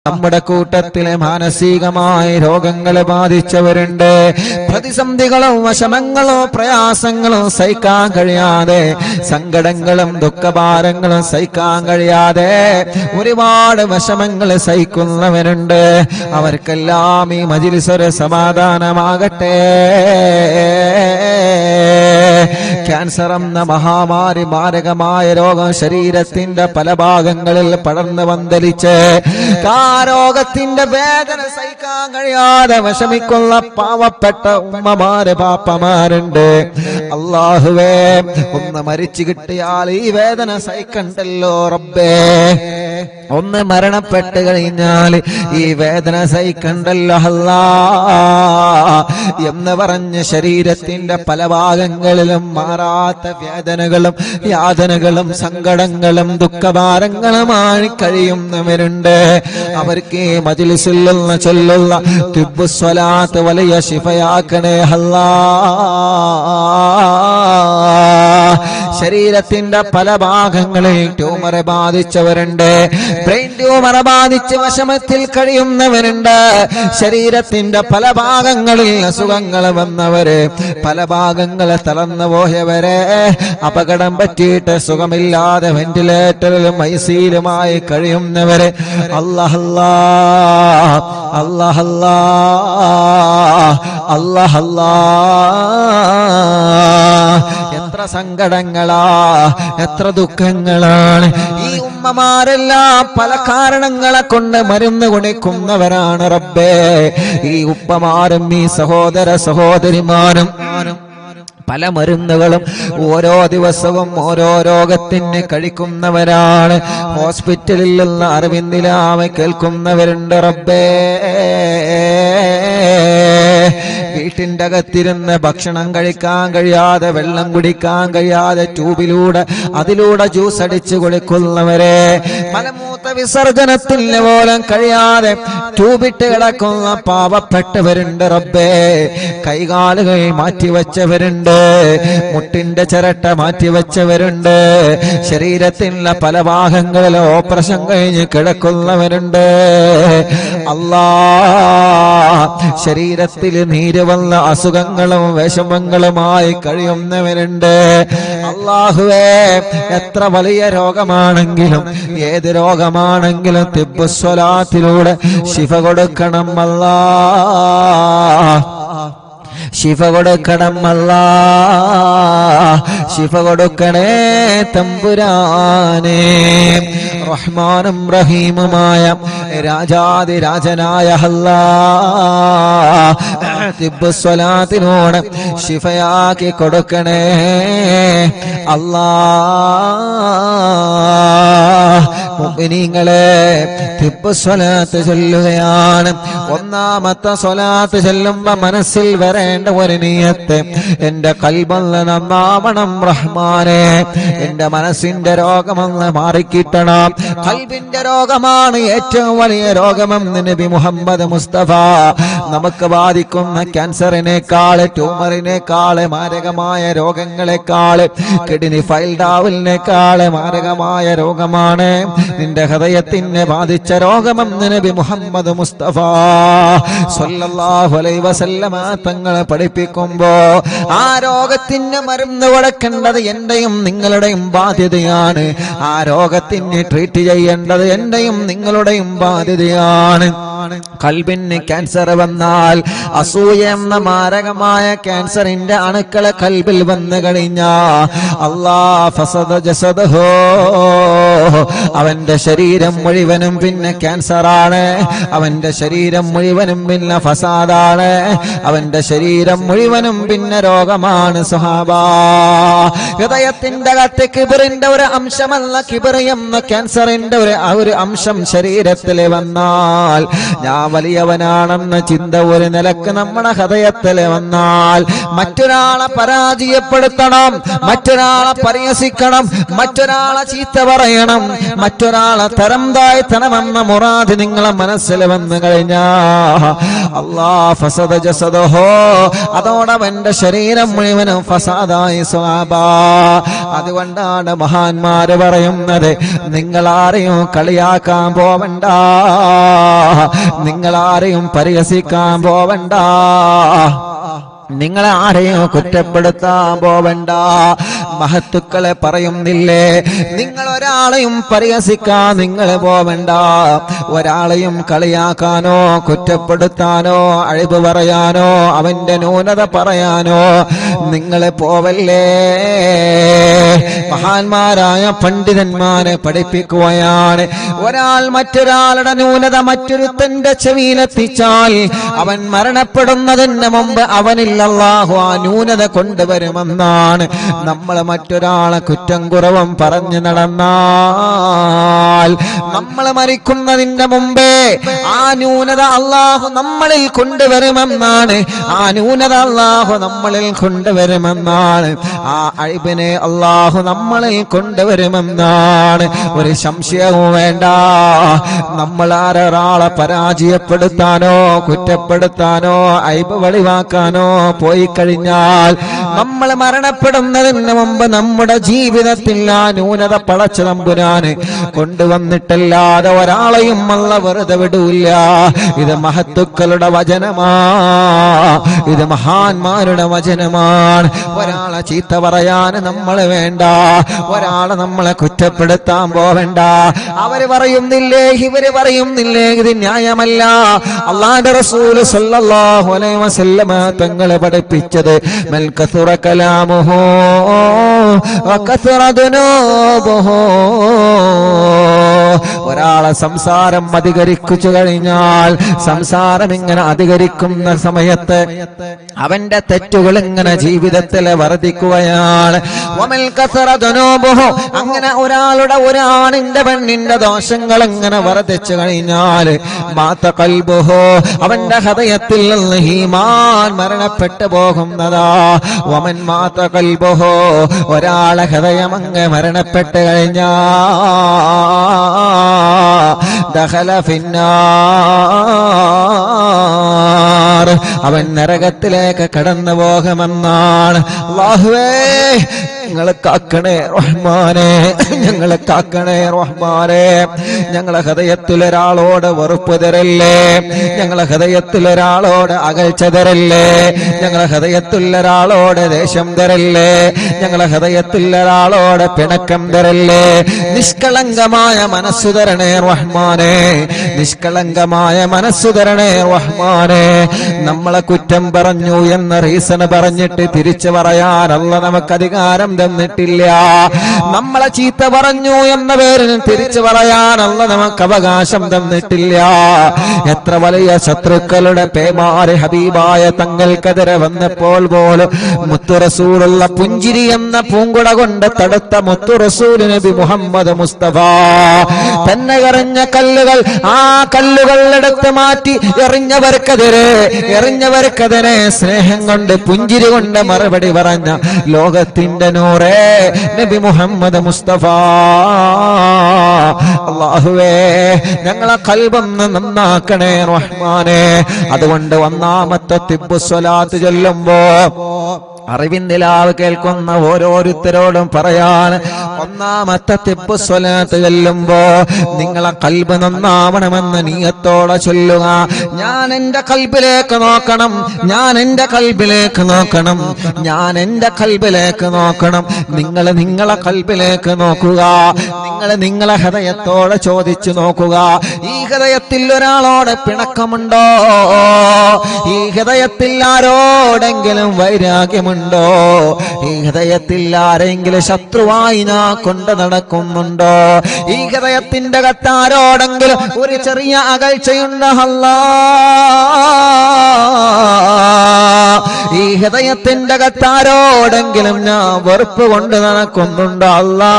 നമ്മുടെ കൂട്ടത്തിലെ മാനസികമായ രോഗങ്ങളെ ബാധിച്ചവരുണ്ട്. പ്രതിസന്ധികളോ വിഷമങ്ങളോ പ്രയാസങ്ങളോ സഹിക്കാൻ കഴിയാതെ, സങ്കടങ്ങളും ദുഃഖഭാരങ്ങളും സഹിക്കാൻ കഴിയാതെ ഒരുപാട് വിഷമങ്ങൾ സഹിക്കുന്നവരുണ്ട്. അവർക്കെല്ലാം ഈ മജ്‌ലിസ് ഒരു സമാധാനമാകട്ടെ. ക്യാൻസർ എന്ന മഹാമാരി, മാരകമായ രോഗം ശരീരത്തിന്റെ പല ഭാഗങ്ങളിൽ പടർന്നു വന്തലിച്ച് ആ രോഗത്തിന്റെ വേദന സഹിക്കാൻ കഴിയാതെ വിഷമിക്കുന്ന പാവപ്പെട്ട ഉമ്മമാര് പാപ്പമാരുണ്ട്. അല്ലാഹുവേ, ഒന്ന് മരിച്ചു കിട്ടിയാൽ ഈ വേദന സഹിക്കണ്ടല്ലോ റബ്ബേ. ഒന്ന് മരണപ്പെട്ട് കഴിഞ്ഞാൽ ഈ വേദന സഹിക്കണ്ടല്ലോ അല്ലാ എന്ന് പറഞ്ഞ് ശരീരത്തിന്റെ പല ഭാഗങ്ങളിലും മാറാത്ത വേദനകളും യാതനകളും സങ്കടങ്ങളും ദുഃഖഭാരങ്ങളുമായി കഴിയുന്നവരുണ്ട്. അവർക്ക് ഈ മജ്‌ലിസിൽ നിന്ന് ചൊല്ലുള്ള തിബ്ബുസ്വലാത്ത് വലിയ ശിഫയാക്കണേ അല്ലാ. ശരീരത്തിന്റെ പല ഭാഗങ്ങളിൽ ട്യൂമറെ ബാധിച്ചവരുണ്ട്. ബ്രെയിൻ ട്യൂമറെ ബാധിച്ച് വിഷമത്തിൽ കഴിയുന്നവരുണ്ട്. ശരീരത്തിന്റെ പല ഭാഗങ്ങളിൽ അസുഖങ്ങൾ വന്നവര്, പല ഭാഗങ്ങളെ തളർന്നു പോയവരെ, അപകടം പറ്റിയിട്ട് സുഖമില്ലാതെ വെന്റിലേറ്ററിലും ഐസിയിലുമായി കഴിയുന്നവര്, അല്ലാഹല്ലാ അല്ലാഹല്ലാ അല്ലാഹല്ലാ. എത്ര സങ്കടങ്ങളാ, എത്ര ദുഃഖങ്ങളാണ്. ഈ ഉമ്മമാരെല്ലാം പല കാരണങ്ങളെ കൊണ്ട് മരുന്ന് കുടിക്കുന്നവരാണ് റബ്ബേ. ഈ ഉപ്പമാരും ഈ സഹോദര സഹോദരിമാരും പല മരുന്നുകളും ഓരോ ദിവസവും ഓരോ രോഗത്തിന് കഴിക്കുന്നവരാണ്. ഹോസ്പിറ്റലിൽ നിന്ന് അറിവിന്ദിലാമ കേൾക്കുന്നവരുണ്ട് റബ്ബേ. വീട്ടിന്റെ അകത്തിരുന്ന് ഭക്ഷണം കഴിക്കാൻ കഴിയാതെ, വെള്ളം കുടിക്കാൻ കഴിയാതെ ട്യൂബിലൂടെ അതിലൂടെ ജ്യൂസ് അടിച്ചു കുടിക്കുന്നവരെ, മലമൂത്ര വിസർജനത്തിന് പോലും കഴിയാതെ ട്യൂബിട്ട് കിടക്കുന്ന പാവപ്പെട്ടവരുണ്ട് റബ്ബേ. കൈകാലുകൾ മാറ്റിവെച്ചവരുണ്ട്, മുട്ടിന്റെ ചിരട്ട മാറ്റിവെച്ചവരുണ്ട്, ശരീരത്തിലുള്ള പല ഭാഗങ്ങളിലും ഓപ്പറേഷൻ കഴിഞ്ഞ് കിടക്കുന്നവരുണ്ട്. അല്ലാ, ശരീരത്തിൽ നീര് വന്ന അസുഖങ്ങളും വിഷമങ്ങളുമായി കഴിയുന്നവരുണ്ട്. അല്ലാഹുവേ, എത്ര വലിയ രോഗമാണെങ്കിലും ഏത് രോഗമാണെങ്കിലും തിബ്ബുസ്വലാത്തിലൂടെ ശിഫ കൊടുക്കണം അല്ലാ, ശിഫ കൊടുക്കണം അല്ലാ, ശിഫ കൊടുക്കണേ തമ്പുരാനേ. റഹ്മാനും റഹീമുമായ രാജാതിരാജനായ അല്ലാഹ് തിബ്ബുസ്വലാത്തിനോട് ശിഫയാക്കി കൊടുക്കണേ അല്ലാഹ്. മുഅ്മിനീങ്ങളെ, തിബ്ബുസ്വലാത്ത് ചൊല്ലുകയാണ്. ഒന്നാമത്തെ സ്വലാത്ത് ചൊല്ലുമ്പോ മനസ്സിൽ വരേണ്ട ഒരു നിയത്ത്, എന്റെ ഖൽബൊന്ന് നന്നാവണം റഹ്മാനെ, എന്റെ മനസ്സിന്റെ രോഗമൊന്ന് മാറിക്കിട്ടണം. ഖൽബിന്റെ രോഗമാണ് ഏറ്റവും വലിയ രോഗമെന്ന് നബി മുഹമ്മദ് മുസ്തഫ. നമുക്ക് ബാധിക്കുന്ന ക്യാൻസറിനേക്കാള്, ട്യൂമറിനേക്കാള്, മാരകമായ രോഗങ്ങളെക്കാള്, കിഡ്നി ഫൈൽഡാവലിനേക്കാള് മാരകമായ രോഗമാണ് നിന്റെ ഹൃദയത്തിനെ ബാധിച്ച രോഗമെന്ന് നബി മുഹമ്മദ് മുസ്തഫ സ്വല്ലല്ലാഹു അലൈഹി വസല്ലമ തങ്ങളെ പഠിപ്പിക്കുമ്പോ ആ രോഗത്തിന് മരുന്ന് കൊടുക്കേണ്ടത് എന്റെയും നിങ്ങളുടെയും ബാധ്യതയാണ്. ആ രോഗത്തിന് ട്രീറ്റ് ചെയ്യേണ്ടത് എന്റെയും നിങ്ങളുടെയും ബാധ്യതയാണ്. ഖൽബിന് ക്യാൻസർ വന്നാൽ, അസൂയ എന്ന മാരകമായ ക്യാൻസറിന്റെ അണുക്കളെ ഖൽബിൽ വന്നു കഴിഞ്ഞാ അല്ലാഹ് ഫസദ ജസദഹു, അവന്റെ ശരീരം മുഴുവനും പിന്നെ ക്യാൻസറാണ്, അവന്റെ ശരീരം മുഴുവനും പിന്നെ ഫസാദാണ്, അവന്റെ ശരീരം മുഴുവനും പിന്നെ രോഗമാണ് സ്വഹാബാ. ഹൃദയത്തിന്റെ അകത്ത് കിബറിന്റെ ഒരു അംശമല്ല, കിബർ എന്ന ക്യാൻസറിന്റെ ഒരു അംശം ശരീരത്തിൽ വന്നാൽ, ഞാൻ വലിയവനാണെന്ന ചിന്ത ഒരു നിലക്ക് നമ്മുടെ ഹൃദയത്തിൽ വന്നാൽ, മറ്റൊരാളെ പരാജയപ്പെടുത്തണം, മറ്റൊരാളെ പരിഹസിക്കണം, മറ്റൊരാളെ ചീത്ത പറയണം, മറ്റൊരാളെ തരം താഴ്ത്തണമെന്ന മുറാദ് നിങ്ങളെ മനസ്സിൽ വന്നു കഴിഞ്ഞാ അല്ലാഹ് ഫസദ ജസദഹു, അതോടവന്റെ ശരീരം മുഴുവനും ഫസാദായി സ്വഹാബാ. അതുകൊണ്ടാണ് മഹാന്മാര് പറയുന്നത്, നിങ്ങൾ ആരെയും കളിയാക്കാൻ പോവണ്ട, നിങ്ങളാരെയും പരിഹസിക്കാൻ പോവണ്ട, നിങ്ങളെ ആരെയും കുറ്റപ്പെടുത്താൻ പോവണ്ട. മഹത്തുക്കളെ പറയുന്നില്ലേ, നിങ്ങൾ ഒരാളെയും പരിഹസിക്കാൻ നിങ്ങൾ പോവണ്ട, ഒരാളെയും കളിയാക്കാനോ കുറ്റപ്പെടുത്താനോ അഴിവ് പറയാനോ അവന്റെ ന്യൂനത പറയാനോ നിങ്ങൾ പോവല്ലേ. മഹാന്മാരായ പണ്ഡിതന്മാരെ പഠിപ്പിക്കുകയാണ്, ഒരാൾ മറ്റൊരാളുടെ ന്യൂനത മറ്റൊരുത്തന്റെ ചെവിയിലെത്തിച്ചാൽ അവൻ മരണപ്പെടുന്നതിന് മുമ്പ് അവനിൽ അല്ലാഹു ആ ന്യൂനത കൊണ്ടുവരുമെന്നാണ്. നമ്മൾ മറ്റൊരാളെ കുറ്റം കുറവും പറഞ്ഞു നടന്നാൽ നമ്മൾ മരിക്കുന്നതിന്റെ മുമ്പേ ആ ന്യൂനത അല്ലാഹു നമ്മളിൽ കൊണ്ടുവരുമെന്നാണ്. ആ ന്യൂനത അല്ലാഹു നമ്മളിൽ കൊണ്ടുവരുമെന്നാണ്. ആ അഴിബിനെ അല്ലാഹു നമ്മളിൽ കൊണ്ടുവരുമെന്നാണ്. ഒരു സംശയവും വേണ്ട. നമ്മൾ ആരൊരാളെ പരാജയപ്പെടുത്താനോ കുറ്റപ്പെടുത്താനോ അഴിബ് വെളിവാക്കാനോ പോയി കഴിഞ്ഞാൽ നമ്മൾ മരണപ്പെടുന്നതിന് മുമ്പ് നമ്മുടെ ജീവിതത്തിൽ ആ ന്യൂനത പടച്ച തമ്പുരാന് കൊണ്ടുവന്നിട്ടല്ലാതെ ഒരാളെയും അല്ല വെറുതെ വിടൂല്ല. ഇത് മഹത്തുക്കളുടെ വചനമാ, ഇത് മഹാന്മാരുടെ വചനമാണ്. ഒരാളെ ചീത്ത പറയാൻ നമ്മൾ വേണ്ട, ഒരാളെ നമ്മളെ കുറ്റപ്പെടുത്താൻ പോവേണ്ട. അവര് പറയുന്നില്ലേ ഇവര് പറയുന്നില്ലേ ഇത് ന്യായമല്ല. അല്ലാഹുവിന്റെ റസൂൽ സ്വല്ലല്ലാഹു അലൈഹി വസല്ലമ തങ്ങളെ പഠിപ്പിച്ചത് മൽ കസുറ കലാമുഹു വകസുറ ദുനൂബുഹു. ഒരാളെ സംസാരം അധികരിച്ചു കഴിഞ്ഞാൽ, സംസാരം ഇങ്ങനെ അധികരിക്കുന്ന സമയത്ത് അവന്റെ തെറ്റുകൾ ഇങ്ങനെ ജീവിതത്തിൽ വർദ്ധിക്കുകയാണ്. വമൽ കസറ ദുനൂബുഹു, അങ്ങനെ ഒരാണിന്റെ പെണ്ണിന്റെ ദോഷങ്ങൾ ഇങ്ങനെ വർദ്ധിച്ചു കഴിഞ്ഞാൽ മാത ഖൽബുഹു, അവന്റെ ഹൃദയത്തിൽ നിന്ന് ഈമാൻ മരണപ്പെട്ടു പോകുന്നതാ. വമൻ മാത ഖൽബുഹു, ഒരാളെ ഹൃദയം അങ്ങ് മരണപ്പെട്ട് കഴിഞ്ഞാൽ ദഖല ഫിന്നാർ, അവൻ നരകത്തിലേക്ക് കടന്നു പോകുമെന്നാണ്. അല്ലാഹുവേ ഞങ്ങളെ കാക്കണേ റഹ്മാനെ, ഞങ്ങളെ കാക്കണേ റഹ്മാനെ. ഞങ്ങളെ ഹൃദയത്തിൽ ഒരാളോട് വെറുപ്പ് തരല്ലേ, ഞങ്ങളെ ഹൃദയത്തിൽ ഒരാളോട് അകൽച്ച തരല്ലേ, ഞങ്ങളെ ഹൃദയത്തിൽ ഒരാളോട് ദേഷ്യം തരല്ലേ, ഞങ്ങളെ ഹൃദയത്തിൽ ഒരാളോട് പിണക്കം തരല്ലേ. നിഷ്കളങ്കമായ മനസ്സു തരണേ റഹ്മാനെ, നിഷ്കളങ്കമായ മനസ്സു തരണേ റഹ്മാനെ. നമ്മളെ കുറ്റം പറഞ്ഞു എന്ന റീസൺ പറഞ്ഞിട്ട് തിരിച്ചു പറയാൻ അല്ലാഹു നമുക്ക് അധികാരം തന്നിട്ടില്ല. നമ്മളെ ചീത്ത പറഞ്ഞു എന്ന പേരിൽ തിരിച്ചു പറയാൻ അല്ലാഹു നമുക്ക് അവകാശം തന്നിട്ടില്ല. എത്ര വലിയ ശത്രുക്കളുടെ പേമാരി ഹബീബായ തങ്ങൾക്കെതിരെ വന്നപ്പോൾ പോലും മുത്തു റസൂലുള്ള പുഞ്ചിരി എന്ന പൂങ്കുട കൊണ്ട് തടുത്ത മുത്തു റസൂൽ നബി മുഹമ്മദ് മുസ്തഫ തന്നെ എറിഞ്ഞ കല്ലുകൾ, ആ കല്ലുകൾ എടുത്ത് മാറ്റി എറിഞ്ഞവർക്കെതിരെ സ്നേഹം കൊണ്ട് പുഞ്ചിരി കൊണ്ട് മറുപടി പറഞ്ഞ ലോകത്തിന്റെ നൂറേ നബി മുഹമ്മദ് മുസ്തഫ. അല്ലാഹുവേ ഞങ്ങളെ ഖൽബൊന്ന് നന്നാക്കണേ റഹ്മാനെ. അതുകൊണ്ട് ഒന്നാമത്തെ തിബ്ബു സ്വലാത്ത് ചൊല്ലുമ്പോ അറിവിന്ദിലാവ് കേൾക്കുന്ന ഓരോരുത്തരോടും പറയാൻ, ഒന്നാമത്തെ തിബ്ബു സ്വലാത്ത് ചൊല്ലുമ്പോ നിങ്ങളെ ഖൽബ് നന്നാവണമെന്ന് നിയത്തോടെ ചൊല്ലുക. ഞാൻ എന്റെ ഖൽബിലേക്ക് നോക്കണം, ഞാൻ എന്റെ ഖൽബിലേക്ക് നോക്കണം, ഞാൻ എന്റെ ഖൽബിലേക്ക് നോക്കണം. നിങ്ങൾ നിങ്ങളെ ഖൽബിലേക്ക് നോക്കുക, നിങ്ങൾ നിങ്ങളെ ഹൃദയത്തോടെ ചോദിച്ചു നോക്കുക. ഈ ഹൃദയത്തിൽ ഒരാളോട് പിണക്കമുണ്ടോ? ഈ ഹൃദയത്തിൽ ആരോടെങ്കിലും വൈരാഗ്യമുണ്ടോ? ഈ ഹൃദയത്തിൽ ആരെങ്കിലും ശത്രുവായി ഞാൻ കൊണ്ട് നടക്കുന്നുണ്ടോ? ഈ ഹൃദയത്തിന്റെ അകത്താരോടെങ്കിലും ഒരു ചെറിയ അകൽച്ചയുണ്ടോ? ഈ ഹൃദയത്തിന്റെ അകത്താരോടെങ്കിലും ഞാൻ വെറുപ്പ് കൊണ്ട് നടക്കുന്നുണ്ടോ? അല്ലാ,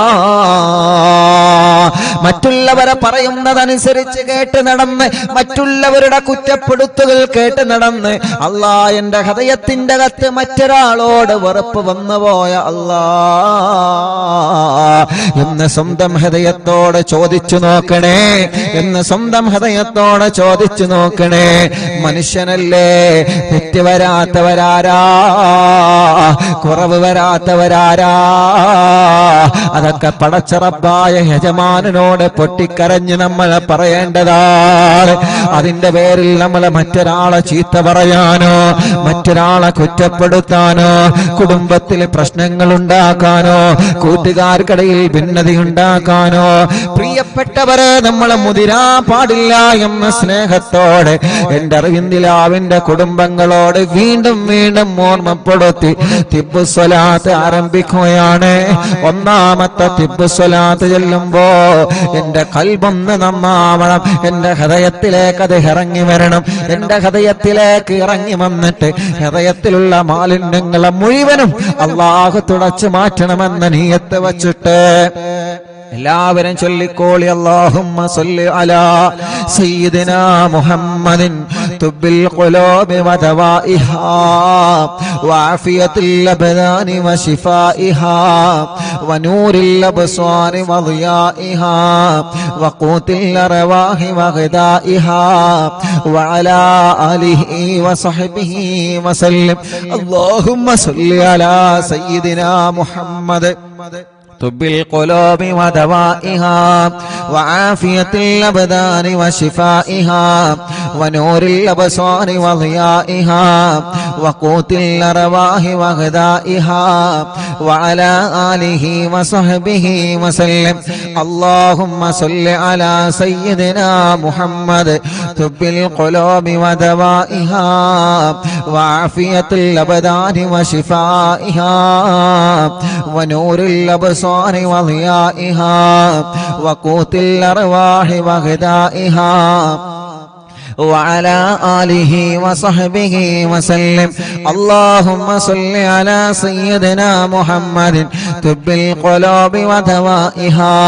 മറ്റുള്ളവരെ പറയുന്നതനുസരിച്ച് കേട്ട് നടന്ന്, മറ്റുള്ളവരുടെ കുറ്റപ്പെടുത്തുകൾ കേട്ട് നടന്ന്, അല്ലാ എന്റെ ഹൃദയത്തിന്റെ അകത്ത് മറ്റൊരാളോട് വെറുപ്പ് വന്നുപോയ അല്ലാ എന്ന് സ്വന്തം ഹൃദയത്തോടെ ചോദിച്ചു നോക്കണേ, എന്ന് സ്വന്തം ഹൃദയത്തോടെ ചോദിച്ചു നോക്കണേ. മനുഷ്യനല്ലേ, തെറ്റ് വരാത്തവൻ വരാത്തവരാരാ? കുറവ് വരാത്തവരാരാ? അതൊക്കെ പടച്ച റബ്ബായ യജമാനനോട് പൊട്ടിക്കരഞ്ഞ് നമ്മൾ പറയേണ്ടതാണ്. അതിന്റെ പേരിൽ നമ്മൾ മറ്റൊരാളെ ചീത്ത പറയാനോ മറ്റൊരാളെ കുറ്റപ്പെടുത്താനോ കുടുംബത്തിൽ പ്രശ്നങ്ങൾ ഉണ്ടാക്കാനോ കൂട്ടുകാർക്കിടയിൽ ഭിന്നത ഉണ്ടാക്കാനോ പ്രിയപ്പെട്ടവരെ നമ്മൾ മുതിരാ പാടില്ല എന്ന സ്നേഹത്തോടെ എന്റെ അറിവിന്ദിലാവിന്റെ കുടുംബങ്ങളോട് വീണ്ടും വീണ്ടും ഓർമ്മപ്പെടുത്തി തിബ്ബു സ്വലാത്ത് ആരംഭിക്കുകയാണ്. ഒന്നാമത്തെ തിബ്ബു സ്വലാത്ത് ചെല്ലുമ്പോ എന്റെ കൽബൊന്ന് നന്നാവണം, എന്റെ ഹൃദയത്തിലേക്ക് അത് ഇറങ്ങി വരണം. എന്റെ ഹൃദയത്തിലേക്ക് ഇറങ്ങി വന്നിട്ട് ഹൃദയത്തിലുള്ള മാലിന്യങ്ങളെ മുഴുവനും അല്ലാഹു തുടച്ചു മാറ്റണമെന്ന നിയ്യത്ത് വച്ചിട്ട് എല്ലാവരും ചൊല്ലിക്കോളി. അല്ലാഹുമ്മ സ്വല്ലി അലാ സയ്യിദിനാ മുഹമ്മദിൻ തുബ്ബിൽ ഖുലൂബി വദവാഇഹാ വഅഫിയത്തുൽ അബ്ദാനി വശിഫാഇഹാ വനൂരിൽ അബ്സാരി വളിയാഇഹാ വഖൂത്തിൽ അർവാഹി വഗദാഇഹാ വഅലാ ആലിഹി വസഹ്ബിഹി വസല്ലം. അല്ലാഹുമ്മ സ്വല്ലി അലാ സയ്യിദിനാ മുഹമ്മദ് طب القلوب ودوائها وعافية الأبدان وشفائها ونور الأبصار وضيائها وقوت الأرواح وغذائها وعلى آله وصحبه وسلم. اللهم صل على سيدنا محمد طب القلوب ودوائها وعافية الأبدان وشفائها ونور الأبصار وضيائها وقوت الأرواح وغذائها وعلى آله وصحبه وسلم. اللهم صل على سيدنا محمد طب القلوب ودوائها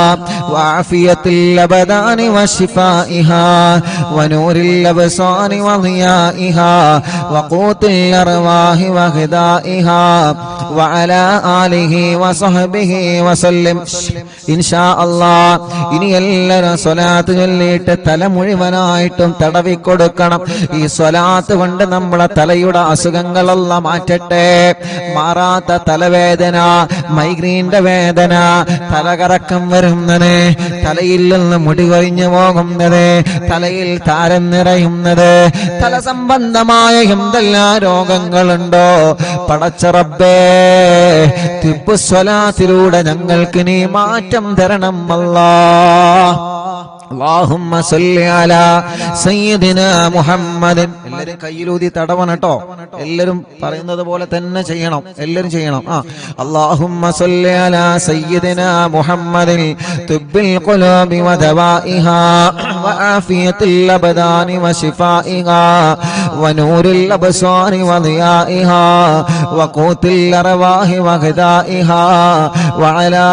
وعافية الأبدان وشفائها ونور الأبصار وضيائها وقوت الأرواح وغذائها وعلى آله وصحبه وسلم. إن شاء الله ഇനി എല്ലാവരും സ്വലാത്ത് ചൊല്ലിയിട്ട് തല മുഴുവനായിട്ടും തടവി കൊടുക്കണം. ഈ സ്വലാത്ത് കൊണ്ട് നമ്മളെ തലയുടെ അസുഖങ്ങളെല്ലാം മാറ്റട്ടെ. മാറാത്ത തലവേദന, മൈഗ്രീന്റെ വേദന, തലകറക്കം വരുന്നത്, തലയിൽ നിന്ന് മുടി കൊഴിഞ്ഞു പോകുന്നത്, തലയിൽ താരം നിറയുന്നത്, തല സംബന്ധമായ എന്തെല്ലാം രോഗങ്ങളുണ്ടോ പടച്ച റബ്ബേ തിബ്ബു സ്വലാത്തിലൂടെ ഞങ്ങൾക്ക് നീ മാറ്റം തരണം അല്ലാഹ്. اللهم صل على سيدنا محمد. എല്ലാവരും കയ്യിലൂതി തടവണം കേട്ടോ. എല്ലാവരും പറയുന്നത് പോലെ തന്നെ ചെയ്യണം. എല്ലാവരും ചെയ്യണം. اللهم صل على سيدنا محمد طب القلوب ودوائها وعافية الأبدان وشفائها ونور الأبصار وضيائها وقوت الأرواح وغذائها وعلى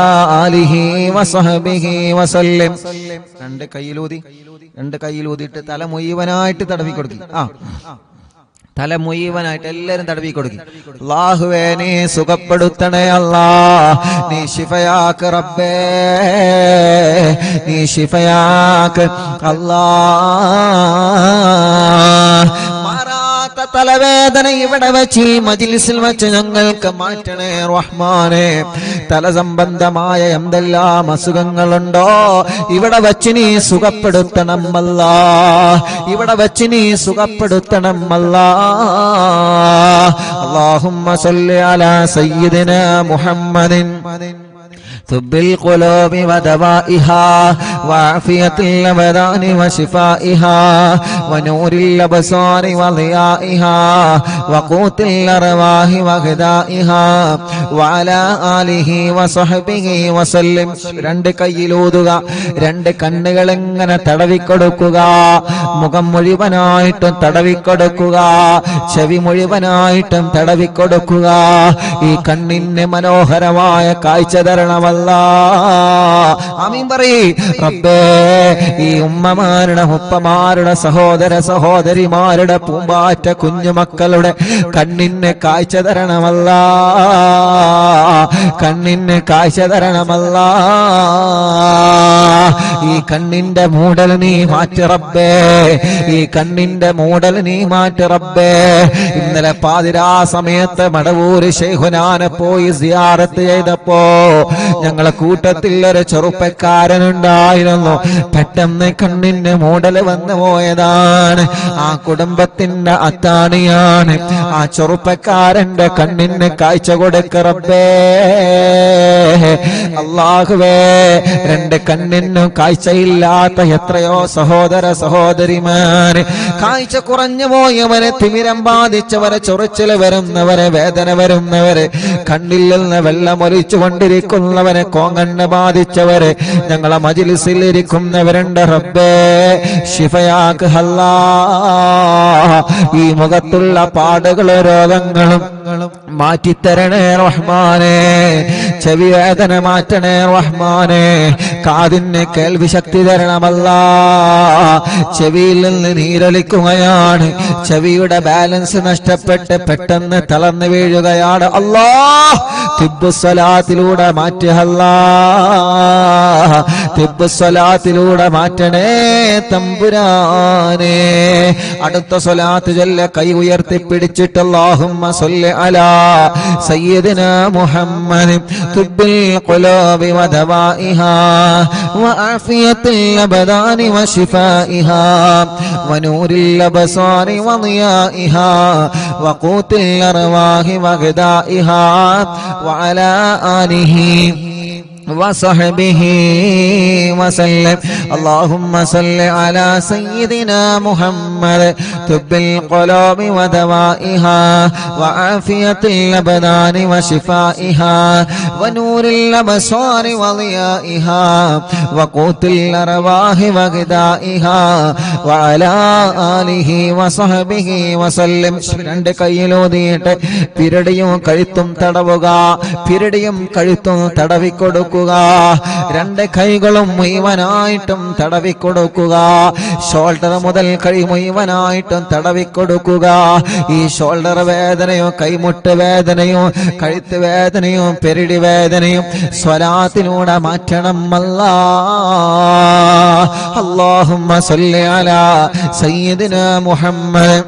آله وصحبه وسلم. രണ്ട് കയ്യിലൂതിയിട്ട് തല മുഴുവനായിട്ട് തടവി കൊടുക്കും. തല മുഴുവനായിട്ട് എല്ലാരും തടവി കൊടുക്കും. അല്ലാഹുവേ നീ സുഖപ്പെടുത്തണേ അല്ലാ, നീ ശിഫയാക്ക് റബ്ബേ, നീ ശിഫയാക്ക് അല്ലാ. തലവേദന ഇവിടെ വെച്ച് ഈ മജ്ലിസിൽ വെച്ച് ഞങ്ങൾക്ക് മാറ്റണേ റഹ്മാനെ. തല സംബന്ധമായ എന്തെല്ലാം അസുഖങ്ങളുണ്ടോ ഇവിടെ വെച്ച് നീ സുഖപ്പെടുത്തണം അല്ലാ, ഇവിടെ വെച്ച് നീ സുഖപ്പെടുത്തണം അല്ലാ. അല്ലാഹുമ്മ സ്വല്ലി അലാ സയ്യിദിനാ മുഹമ്മദിൻ طب القلوب ودوائها وعافية الأبدان وشفائها ونور الأبصار وضيائها وقوت الأرواح وغذائها وعلى آله وصحبه وسلم. രണ്ട് കയ്യിലൂതുക, രണ്ട് കണ്ണുകൾ ഇങ്ങനെ തടവിക്കൊടുക്കുക, മുഖം മുഴുവനായിട്ടും തടവിക്കൊടുക്കുക, ചെവി മുഴുവനായിട്ടും തടവിക്കൊടുക്കുക. ഈ കണ്ണിന് മനോഹരമായ കാഴ്ച തരണമല്ല, തരണമല്ലാ. ആമീൻ പറയ്. റബ്ബേ, ഈ ഉമ്മമാരുടെ ഉപ്പമാരുടെ സഹോദര സഹോദരിമാരുടെ പൂമ്പാറ്റ കുഞ്ഞുമക്കളുടെ കണ്ണിന് കാഴ്ച തരണമല്ലാ, കണ്ണിന് കാഴ്ച തരണമല്ലാ. ഈ കണ്ണിന്റെ മൂടൽ നീ മാറ്റി റബ്ബേ, ഈ കണ്ണിന്റെ മൂടൽ നീ മാറ്റി റബ്ബേ. ഇന്നലെ പാതിരാ സമയത്ത് മടവൂര് ശൈഖുനാനെ പോയി സിയാറത്ത് ചെയ്തപ്പോ ഞങ്ങളെ കൂട്ടത്തിൽ ഒരു ചെറുപ്പക്കാരനുണ്ടായിരുന്നു. പെട്ടെന്ന് കണ്ണിന് മൂടൽ വന്നു പോയതാണ്. ആ കുടുംബത്തിന്റെ അത്താണിയാണ്. ആ ചെറുപ്പക്കാരന്റെ കണ്ണിന് കാഴ്ച കൊടുക്ക റബ്ബേ. അല്ലാഹുവേ, രണ്ട് കണ്ണിനും കാഴ്ചയില്ലാത്ത എത്രയോ സഹോദര സഹോദരിമാര്, കാഴ്ച കുറഞ്ഞു പോയവരെ, തിമിരം ബാധിച്ചവരെ, ചൊറിച്ചിൽ വരുന്നവരെ, വേദന വരുന്നവരെ, കണ്ണിൽ നിന്ന് വെള്ളമൊലിച്ചു കൊണ്ടിരിക്കുന്നവരെ, കോങ്കണ്ണ് ബാധിച്ചവരെ, ഞങ്ങളെ മജ്‌ലിസിൽ ഇരിക്കുന്നവരുണ്ട് റബ്ബേ. ശിഫയാക്ക് അല്ലാ. ഈ മുഖത്തുള്ള പാടുകളും രോഗങ്ങളും മാറ്റിത്തരണേ റഹ്മാനേ. ചെവി വേദന മാറ്റണേ റഹ്മാനേ. കാതിന് കേൾവി ശക്തി തരണമല്ലാ. ചെവിയിൽ നിന്ന് നീരൊലിക്കുകയാണ്. ചെവിയുടെ ബാലൻസ് നഷ്ടപ്പെട്ട് പെട്ടെന്ന് തളർന്നു വീഴുകയാണ്. അല്ലാ, തിബ്ബുസ്സലാത്തിലൂടെ മാറ്റുക അല്ലാ, തിബ്ബുസ്സലാത്തിലൂടെ മാറ്റണേ തമ്പുരാനേ. അടുത്ത സ്വലാത്ത് ചൊല്ല കൈ ഉയർത്തി പിടിച്ചിട്ട് അല്ലാഹുമ്മ സ്വല്ലി അലാ സയ്യിദിനാ മുഹമ്മദ് തുബ്ബിൽ ഖുലൂബി വദവാഇഹാ വആഫിയത്തിൽ അബ്ദാനി വശിഫാഇഹാ വനൂരിൽ അബ്സാരി വളിയാഇഹാ വഖൂത്തിൽ അർവാഹി വഗദാഇഹാ വഅലാ ആലിഹി وصحبه وسلم. اللهم صل على سيدنا محمد طب القلوب ودوائها وعافية الأبدان وشفائها ونور الأبصار وضيائها وقوت الأرواح وغذائها وعلى آله وصحبه وسلم. രണ്ട് കൈയിലോതിയിട്ട് പിരടിയും കഴുത്തും തടവുക, പിരടിയും കഴുത്തും തടവിക്കൊടുക്കുക. രണ്ട് കൈകളും മുഴുവനായിട്ടും തടവിക്കൊടുക്കുക. ഷോൾഡർ മുതൽ കൈ മുഴുവനായിട്ടും തടവിക്കൊടുക്കുക. ഈ ഷോൾഡർ വേദനയും കൈമുട്ട് വേദനയും കഴുത്ത് വേദനയും പെരിടി വേദനയും സ്വലാത്തിലൂടെ മാറ്റണം അല്ലാ. അല്ലാഹുമ്മ സ്വല്ലി അലാ സയ്യിദിനാ മുഹമ്മദ്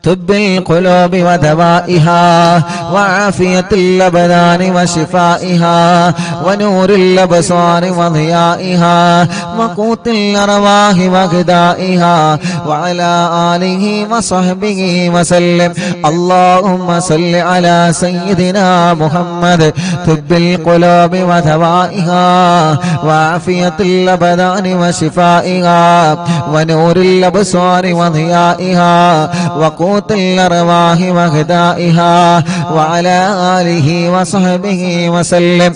طب القلوب ودوائها وعافية الأبدان وشفائها ونور الأبصار وضيائها وقوت الأرواح وغذائها وعلى آله وصحبه وسلم. اللهم صل على سيدنا محمد طب القلوب ودوائها وعافية الأبدان وشفائها ونور الأبصار وضيائها وقوت الأرواح وغذائها وعلى آله وصحبه وسلم.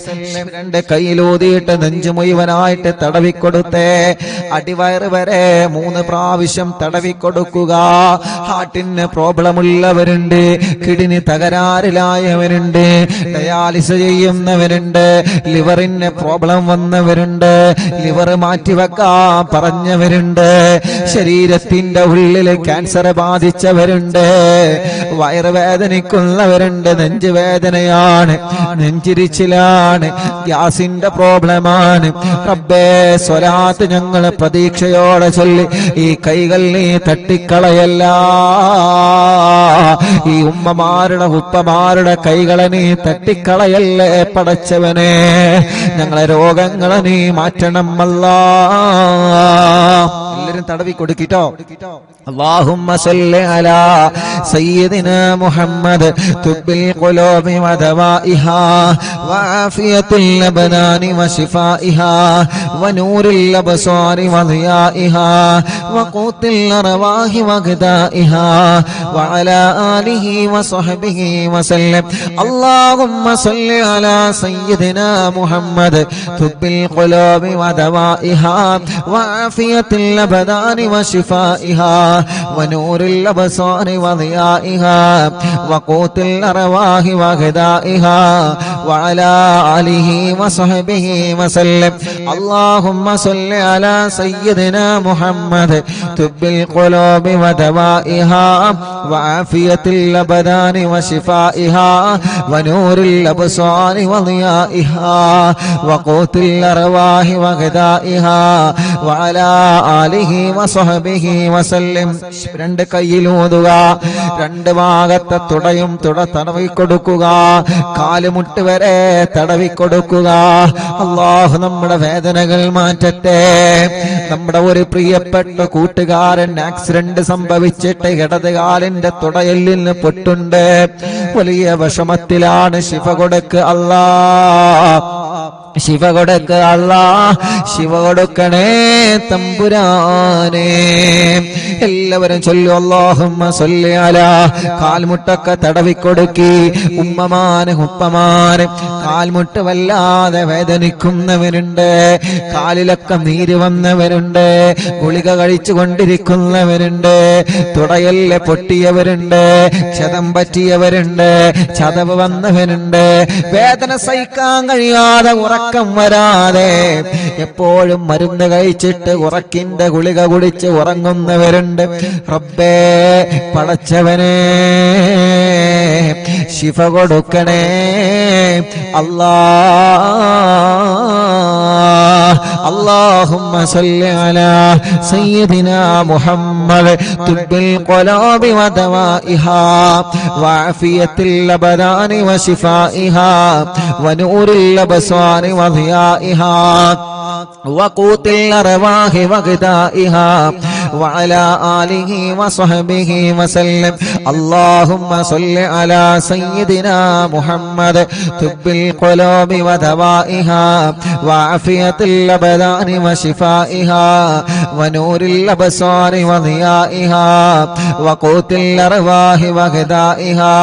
രണ്ട് കൈയിലൂതിയിട്ട് നെഞ്ചു മുഴുവനായിട്ട് തടവിക്കൊടുത്തേ. അടിവയറ് വരെ 3 പ്രാവശ്യം തടവിക്കൊടുക്കുക. ഹാർട്ടിന് പ്രോബ്ലം ഉള്ളവരുണ്ട്, കിഡ്നി തകരാറിലായവരുണ്ട്, ഡയാലിസ് ചെയ്യുന്നവരുണ്ട്, ലിവറിന് പ്രോബ്ലം വന്നവരുണ്ട്, ലിവർ മാറ്റിവെക്കാൻ പറഞ്ഞവരുണ്ട്, ശരീരത്തിന്റെ ഉള്ളിൽ ക്യാൻസർ ബാധിച്ചവരുണ്ട്, വയറുവേദനിക്കുന്നവരുണ്ട്, നെഞ്ചുവേദനയാണ്, നെഞ്ചിരിച്ചിലാണ്, ഗ്യാസിന്റെ പ്രോബ്ലമാണ്. റബ്ബേ, സ്വലാത്ത് ഞങ്ങൾ പ്രതീക്ഷയോടെ ചൊല്ലി ഈ കൈകൾ നീ തട്ടിക്കളയല്ല. ഈ ഉമ്മമാരുടെ ഉപ്പമാരുടെ കൈകളെ നീ തട്ടിക്കളയല്ലേ പടച്ചവനെ. ഞങ്ങളെ രോഗങ്ങളെ നീ മാറ്റണം അല്ലാ. എല്ലാവരും തടവി കൊടുക്കിട്ടോ. اللهم صل على سيدنا محمد طب القلوب ودوائها وعافية الأبدان وشفائها ونور الأبصار وضيائها وقوت الأرواح وغذائها وعلى آله وصحبه وسلم. اللهم صل على سيدنا محمد طب القلوب ودوائها وعافية الأبدان وشفائها ونور الأبصار وضيائها وقوت الأرواح وغذائها وعلى آله وصحبه وسلم. اللهم صل على سيدنا محمد طب القلوب ودوائها وعافية الأبدان وشفائها ونور الأبصار وضيائها وقوت الأرواح وغذائها وعلى آله وصحبه وسلم. രണ്ട് കൈയിലൂതുക, രണ്ട് ഭാഗത്തെ തുടയും തടവിക്കൊടുക്കുക, കാലുമുട്ട് വരെ തടവിക്കൊടുക്കുക. അല്ലാഹു നമ്മുടെ വേദനകൾ മാറ്റട്ടെ. നമ്മുടെ ഒരു പ്രിയപ്പെട്ട കൂട്ടുകാരൻ ആക്സിഡന്റ് സംഭവിച്ചിട്ട് ഇടത് കാലിന്റെ തുടയെല്ലിന് പൊട്ടുണ്ട്, വലിയ വിഷമത്തിലാണ്. ശിഫ കൊടുക്ക് അല്ലാ, ശിവ കൊടുക്ക അല്ലാ, ശിവ കൊടുക്കണേ തമ്പുരാനെ. എല്ലാവരും ചൊല്ലു അല്ലാഹുമ്മ സ്വല്ലി അലാ. കാൽമുട്ടൊക്കെ തടവിക്കൊടുക്കി. ഉമ്മമാന് ഉപ്പമാന് കാൽമുട്ട് വല്ലാതെ വേദനിക്കുന്നവരുണ്ട്, കാലിലൊക്കെ നീര് വന്നവരുണ്ട്, ഗുളിക കഴിച്ചു കൊണ്ടിരിക്കുന്നവരുണ്ട്, തുടയല്ല പൊട്ടിയവരുണ്ട്, ക്ഷതം പറ്റിയവരുണ്ട്, ചതവ് വന്നവരുണ്ട്, വേദന സഹിക്കാൻ കഴിയാതെ ഉറക്കം വരാതെ എപ്പോഴും മരുന്ന് കഴിച്ചിട്ട് ഉറക്കിന്റെ ഗുളിക കുടിച്ച് ഉറങ്ങുന്നവരുണ്ട്. റബ്ബേ പടച്ചവനെ ശിഫ കൊടുക്കണേ അല്ലാ. اللهم صل على سيدنا محمد طب القلوب ودوائها وعافية الأبدان وشفائها ونور الأبصار وضيائها وقوت الأرواح وغذائها وعلى آله وصحبه وسلم. اللهم صل على سيدنا محمد طب القلوب ودوائها وعافية الأبدان وشفائها ونور الأبصار وضيائها وقوت الأرواح وغذائها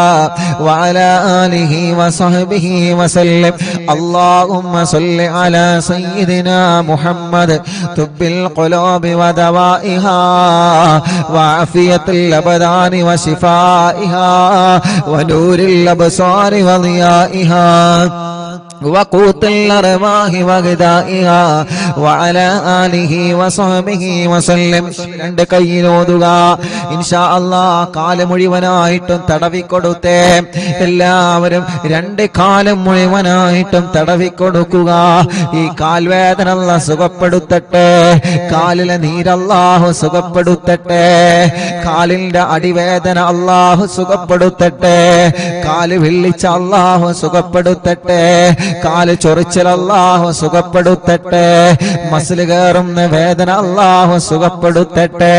وعلى آله وصحبه وسلم. اللهم صل على سيدنا محمد طب القلوب ودوائها وعافية الأبدان وشفائها ونور الأبصار وضيائها وقوت الأرواح وغذائها وعلى آله وصحبه وسلم. രണ്ട് കൈയിലോതുക ഇൻഷാ അല്ലാഹ്. കാല് മുഴുവനായിട്ടും തടവിക്കൊടുത്തേ. എല്ലാവരും രണ്ട് കാലും മുഴുവനായിട്ടും തടവിക്കൊടുക്കുക. ഈ കാൽവേദന അല്ലാഹ് സുഖപ്പെടുത്തട്ടെ, കാലിലെ നീരല്ലാഹു സുഖപ്പെടുത്തട്ടെ, കാലിന്റെ അടിവേദന അല്ലാഹു സുഖപ്പെടുത്തട്ടെ, കാല് വിള്ളിച്ച അല്ലാഹു സുഖപ്പെടുത്തട്ടെ, കാല് ചൊറിച്ചൽ അല്ലാഹു സുഖപ്പെടുത്തട്ടെ, മസിൽ കയറുന്ന വേദന അല്ലാഹു സുഖപ്പെടുത്തട്ടെ.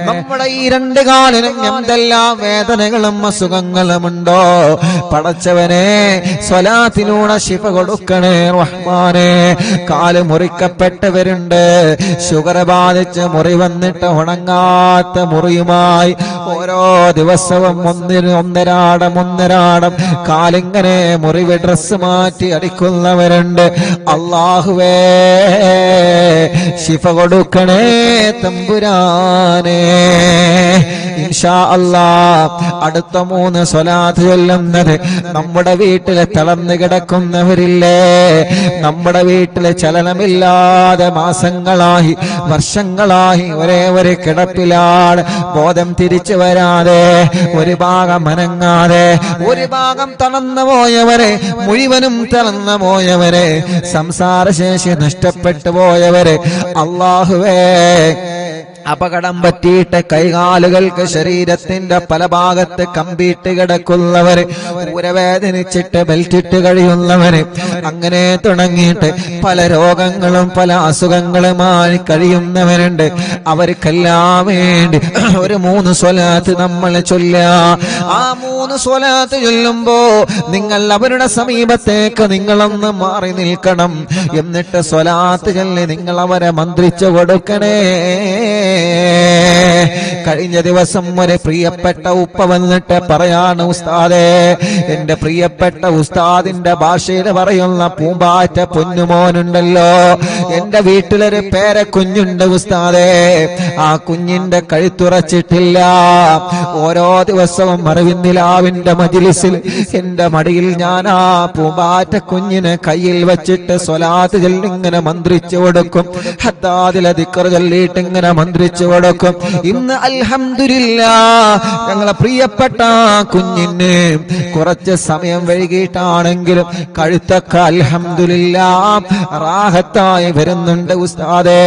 നമ്മുടെ ഈ രണ്ട് കാലിനും എന്തെല്ലാം വേദനകളും അസുഖങ്ങളുമുണ്ടോ പടച്ചവനെ സ്വലാത്തിലൂടെ ശിഫ കൊടുക്കണേ റഹ്മാനെ. കാല് മുറിക്കപ്പെട്ടവരുണ്ട്, ഷുഗർ ബാധിച്ച് മുറി വന്നിട്ട് ഉണങ്ങാത്ത മുറിയുമായി ഓരോ ദിവസവും ഒന്നരാടം കാലിങ്ങനെ മുറിവ് ഡ്രസ് മാറ്റി അടിക്കുന്നവരുണ്ട്. അല്ലാഹുവേ ശിഫ കൊടുക്കണേ തമ്പുരാനെ. ഇൻഷാ അല്ലാഹ് അടുത്ത 3 സ്വലാത്ത് ചൊല്ലുന്നത് നമ്മുടെ വീട്ടിലെ തളർന്നു കിടക്കുന്നവരില്ലേ, നമ്മുടെ വീട്ടിലെ ചലനമില്ലാതെ മാസങ്ങളായി വർഷങ്ങളായി ഒരേ ഒരു കിടപ്പിലാണ്, ബോധം തിരിച്ചു വരാതെ, ഒരു ഭാഗം അനങ്ങാതെ, ഒരു ഭാഗം തളർന്നു പോയവരെ, മുഴുവനും തളർന്നു പോയവരെ, സംസാരശേഷി നഷ്ടപ്പെട്ടു പോയവരെ, അല്ലാഹുവേ അപകടം പറ്റിയിട്ട് കൈകാലുകൾക്ക് ശരീരത്തിന്റെ പല ഭാഗത്ത് കമ്പിയിട്ട് കിടക്കുന്നവര്, ഊരവേദനിച്ചിട്ട് ബെൽറ്റിട്ട് കഴിയുന്നവര്, അങ്ങനെ തുടങ്ങിയിട്ട് പല രോഗങ്ങളും പല അസുഖങ്ങളുമായി കഴിയുന്നവരുണ്ട്. അവർക്കെല്ലാം വേണ്ടി ഒരു 3 സ്വലാത്ത് നമ്മൾ ചൊല്ലുക. ആ 3 സ്വലാത്ത് ചൊല്ലുമ്പോ നിങ്ങൾ അവരുടെ സമീപത്തേക്ക് നിങ്ങളൊന്ന് മാറി നിൽക്കണം. എന്നിട്ട് സ്വലാത്ത് ചൊല്ലി നിങ്ങൾ അവരെ മന്ത്രിച്ചു കൊടുക്കണേ കഴിഞ്ഞ ദിവസം ഒരു പ്രിയപ്പെട്ട ഉപ്പ വന്നിട്ട് പറയാണ്, ഉസ്താദേ, എന്റെ പ്രിയപ്പെട്ട ഉസ്താദിന്റെ ഭാഷയിൽ പറയുന്ന പൂമ്പാറ്റ പൊന്നുമോനുണ്ടല്ലോ, എന്റെ വീട്ടിലൊരു പേരക്കുഞ്ഞുണ്ട് ഉസ്താദേ, ആ കുഞ്ഞിന്റെ കഴുത്തുറച്ചിട്ടില്ല. ഓരോ ദിവസവും അറിവിന്ദിലാവിന്റെ മജ്‌ലിസിൽ എന്റെ മടിയിൽ ഞാൻ ആ പൂമ്പാറ്റ കുഞ്ഞിനെ കയ്യിൽ വെച്ചിട്ട് സ്വലാത്ത് ചൊല്ലി ഇങ്ങനെ മന്ത്രിച്ചു കൊടുക്കും, ഹദ്ദാദിലെ ദിക്ർ ചൊല്ലിയിട്ട് ഇങ്ങനെ മന്ത്രിച്ചു കൊടുക്കും. ഇന്ന് അൽഹംദുലില്ലാഹ് ഞങ്ങളെ പ്രിയപ്പെട്ട കുഞ്ഞിന് കുറച്ച് സമയം വൈകിട്ടാണെങ്കിലും കഴുത്തൊക്കെ അൽഹംദുലില്ലാഹ് റാഹത്തായി വരുന്നുണ്ട് ഉസ്താദേ.